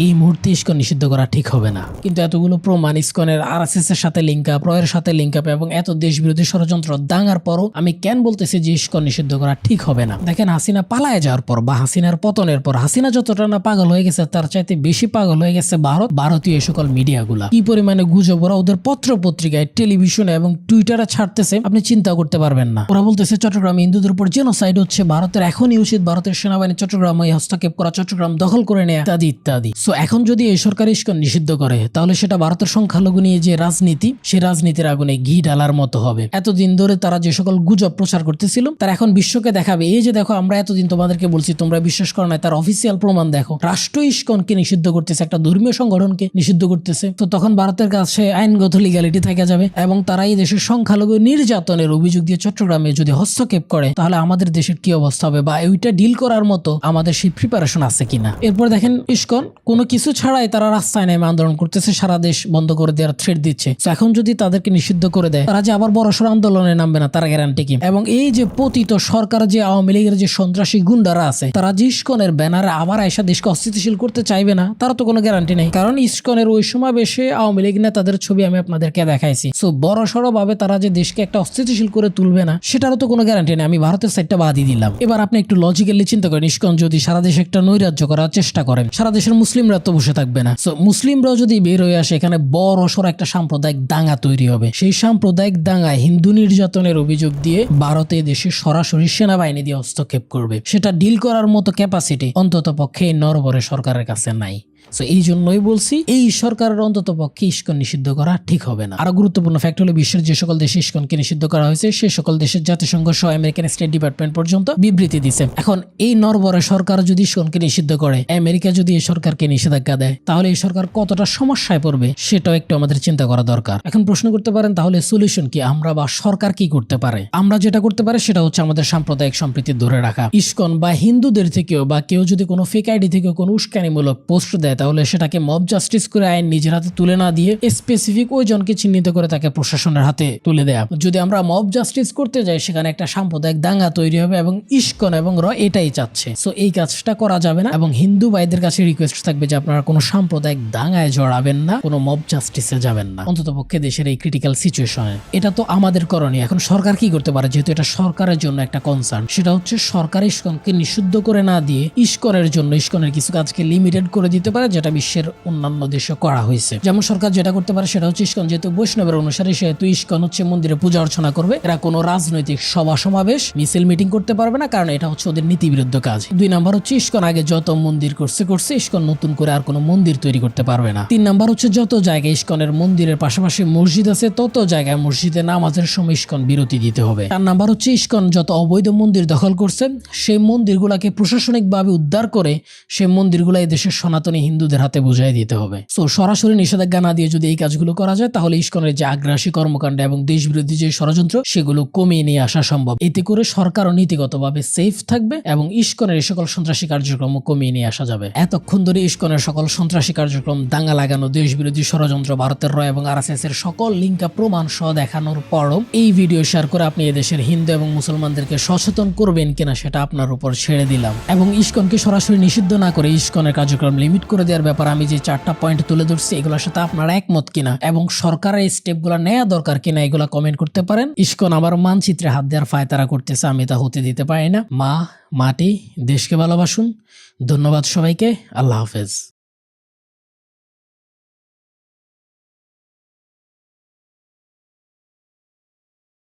এই মুহূর্তে ইস্কন নিষিদ্ধ করা ঠিক হবে না। কিন্তু এতগুলো প্রমাণ, ইস্কনের আরএসএস এর সাথে লিঙ্ক আপ, রয়ের সাথে লিঙ্ক আপ এবং এত দেশ বিরোধী ষড়যন্ত্র দাঙ্গার পরও আমি কেন বলতেছি যে ইস্কন নিষিদ্ধ করা ঠিক হবে না? দেখেন, হাসিনা পালায় যাওয়ার পর বা হাসিনার পতনের পর হাসিনা যতটা না পাগল হয়ে গেছে, তার চাইতে বেশি পাগল হয়ে গেছে ভারতীয় এই সকল মিডিয়াগুলা। কি পরিমাণে গুজব ওরা ওদের পত্র পত্রিকায়, টেলিভিশনে এবং টুইটারে ছাড়তেছে, আপনি চিন্তা করতে পারবেন না। ওরা বলতেছে চট্টগ্রামে হিন্দুদের উপর জেনোসাইড হচ্ছে, ভারতের এখনই উচিত ভারতের সেনাবাহিনী চট্টগ্রামে হস্তক্ষেপ করা, চট্টগ্রাম দখল করে নেয়া, ইত্যাদি ইত্যাদি। সো এখন যদি এই সরকার ইস্কন নিষিদ্ধ করে, তাহলে সেটা ভারতের সংখ্যালঘু নিয়ে যে রাজনীতি, সেই রাজনীতির আগুনে ঘি ঢালার মতো হবে। এতদিন ধরে তারা যে সকল গুজব প্রচার করতেছিল, তারা এখন বিশ্বকে দেখাবে, এই যে দেখো আমরা এতদিন তোমাদেরকে বলছি, তোমরা বিশ্বাস করো না, তার অফিসিয়াল প্রমাণ দেখো। রাষ্ট্র ইস্কনকে নিষিদ্ধ করতেছে, একটা ধর্মীয় সংগঠনকে নিষিদ্ধ করতেছে। তো তখন ভারতের কাছে আইনগত লিগ্যালিটি থেকে যাবে, এবং তারা এই দেশের সংখ্যালঘু নির্যাতনের অভিযোগ দিয়ে চট্টগ্রামে যদি হস্তক্ষেপ করে, তাহলে আমাদের দেশের কি অবস্থা হবে, বা ওইটা ডিল করার মতো আমাদের সেই প্রিপারেশন আছে কিনা। এরপর দেখেন, ইস্কন কোনো কিছু ছাড়াই তারা রাস্তায় নেমে আন্দোলন করতেছে, সারা দেশ বন্ধ করে দেওয়ার থ্রেট দিচ্ছে। এখন যদি তাদেরকে নিষিদ্ধ করে দেয়, তারা যে আবার বড়সড় আন্দোলনে নামবে না, তারা গ্যারান্টি কি? এবং এই যে পতিত সরকার, যে আওয়ামী লীগের যে সন্ত্রাসী গুন্ডারা আছে, তারা যে ইস্কনের ব্যানারে আবার আয়সা দেশকে অস্থিতিশীল করতে চাইবে না, তারা তো কোনো গ্যারান্টি নেই। কারণ ইস্কনের ওই সমাবেশে আওয়ামী লীগ নেতাদের ছবি আমি আপনাদেরকে দেখাইছি। সো বড়সড় ভাবে তারা যে দেশকে একটা অস্থিতিশীল করে তুলবে না, সেটারও তো কোনো গ্যারান্টি নেই। আমি ভারতের সাইডটা বাদই দিলাম। এবার আপনি একটু লজিক্যালি চিন্তা করেন, ইস্কন যদি সারা দেশে একটা নৈরাজ্য করার চেষ্টা করেন, সারা দেশের মুসলিমরা তো বসে থাকবে না। সো মুসলিমরাও যদি বের হয়ে আসে, এখানে বড়সড় একটা সাম্প্রদায়িক দাঙ্গা তৈরি হবে। সেই সাম্প্রদায়িক দাঙ্গায় হিন্দু নির্যাতনের অভিযোগ দিয়ে ভারতে দেশে সরাসরি সেনাবাহিনী দিয়ে হস্তক্ষেপ করবে। সেটা ডিল করার মতো ক্যাপাসিটি অন্তত পক্ষে এই নরবরে সরকারের কাছে নাই। সো এই জন্যই বলছি, এই সরকারের অন্তত পক্ষে ইস্কন নিষিদ্ধ করা ঠিক হবে না। আরো গুরুত্বপূর্ণ ফ্যাক্ট হলো, বিশ্বের যে সকল দেশে ইস্কনকে নিষিদ্ধ করা হয়েছে, সে সকল দেশের জাতিসংঘ সহ আমেরিকান স্টেট ডিপার্টমেন্ট পর্যন্ত বিবৃতি দিচ্ছে। এখন এই নরবরে সরকার যদি ইস্কনকে নিষিদ্ধ করে, আমেরিকা যদি এই সরকারকে নিষেধাজ্ঞা দেয়, তাহলে এই সরকার কতটা সমস্যায় পড়বে সেটাও একটু আমাদের চিন্তা করা দরকার। এখন প্রশ্ন করতে পারেন, তাহলে সলিউশন কি? আমরা বা সরকার কি করতে পারে? আমরা যেটা করতে পারি সেটা হচ্ছে আমাদের সাম্প্রদায়িক সম্প্রীতি ধরে রাখা। ইস্কন বা হিন্দুদের থেকেও বা কেউ যদি কোনো ফেক আইডি থেকে কোনো উস্কানিমূলক পোস্ট দেয়, তাহলে সেটাকে মব জাস্টিস করে আইন নিজের হাতে তুলে না দিয়ে স্পেসিফিক ওই জনকে চিহ্নিত করে তাকে প্রশাসনের হাতে তুলে দেয়া। যদি আমরা মব জাস্টিস করতে যাই, সেখানে একটা সাম্প্রদায়িক দাঙ্গা তৈরি হবে, এবং ইস্কন এবং র এটাই চাচ্ছে। সো এই কাজটা করা যাবে না, এবং হিন্দু ভাইদের কাছে রিকোয়েস্ট থাকবে যে আপনারা কোনো সাম্প্রদায়িক দাঙ্গায় জড়াবেন না, কোনো মব জাস্টিসে যাবেন না, অন্তত পক্ষে দেশের এই ক্রিটিক্যাল সিচুয়েশনে। এটা তো আমাদের করণীয়। এখন সরকার কি করতে পারে? যেহেতু এটা সরকারের জন্য একটা কনসার্ন, সেটা হচ্ছে সরকার ইস্কনকে নিষিদ্ধ করে না দিয়ে ইস্কনের জন্য ইস্কনের কিছু কাজকে লিমিটেড করে দিতে পারে, যেটা বিশ্বের অন্যান্য দেশে করা হয়েছে। যেমন সরকার যেটা করতে পারে সেটা হচ্ছে, ইস্কন যেহেতু বৈষ্ণবের অনুসারী, সেহেতু ইস্কন হচ্ছে মন্দিরে পূজা অর্চনা করবে। এরা কোনো রাজনৈতিক সভা সমাবেশ মিছিল মিটিং করতে পারবে না, কারণ এটা হচ্ছে ওদের নীতি বিরুদ্ধ কাজ। 2 নাম্বার হচ্ছে, ইস্কন আগে যত মন্দির করছে, ইস্কন নতুন করে আর কোনো মন্দির তৈরি করতে পারবে না। 3 নাম্বার হচ্ছে, যত জায়গায় ইস্কনের মন্দিরের পাশাপাশি মসজিদ আছে, তত জায়গায় মসজিদে নামাজের সময় ইস্কন বিরতি দিতে হবে। 4 নাম্বার হচ্ছে, ইস্কন যত অবৈধ মন্দির দখল করছে, সেই মন্দিরগুলাকে প্রশাসনিকভাবে উদ্ধার করে সেই মন্দিরগুলা এই দেশের সনাতনী হিন্দুদের হাতে বুঝাই দিতে হবে। সো সরাসরি নিষেধাজ্ঞা না দিয়ে যদি এই কাজগুলো করা যায়, তাহলে ইস্কনের যে আগ্রাসী কর্মকাণ্ড এবং দেশ বিরোধী যে ষড়যন্ত্র, সেগুলো কমিয়ে নিয়ে আসা সম্ভব। এতে করে সরকারও নীতিগতভাবে সেফ থাকবে, এবং ইস্কনের এই সকল সন্ত্রাসী কার্যক্রম কমিয়ে নিয়ে আসা যাবে। এতক্ষণ ধরে ইস্কনের সকল সন্ত্রাসী কার্যক্রম, দাঙ্গা লাগানো, দেশ বিরোধী ষড়যন্ত্র, ভারতের র এবং আরএসএস এর সকল লিঙ্কা প্রমাণ সহ দেখানোর পরও এই ভিডিও শেয়ার করে আপনি এদেশের হিন্দু এবং মুসলমানদেরকে সচেতন করবেন কিনা সেটা আপনার উপর ছেড়ে দিলাম। এবং ইস্কনকে সরাসরি নিষিদ্ধ না করে ইস্কনের কার্যক্রম লিমিট করে করে দেওয়ার ব্যাপার আমি যে 4টা পয়েন্ট তুলে ধরছি এগুলোর সাথে আপনারা একমত কিনা এবং সরকারের এই স্টেপগুলো নেওয়া দরকার কিনা এগুলা কমেন্ট করতে পারেন। ইসকন আবার মানচিত্রে হাত দেওয়ার ফায়তারা করতেছে, আমি তা হতে দিতে পারি না। মা, মাটি, দেশকে ভালোবাসুন। ধন্যবাদ সবাইকে। আল্লাহ হাফেজ।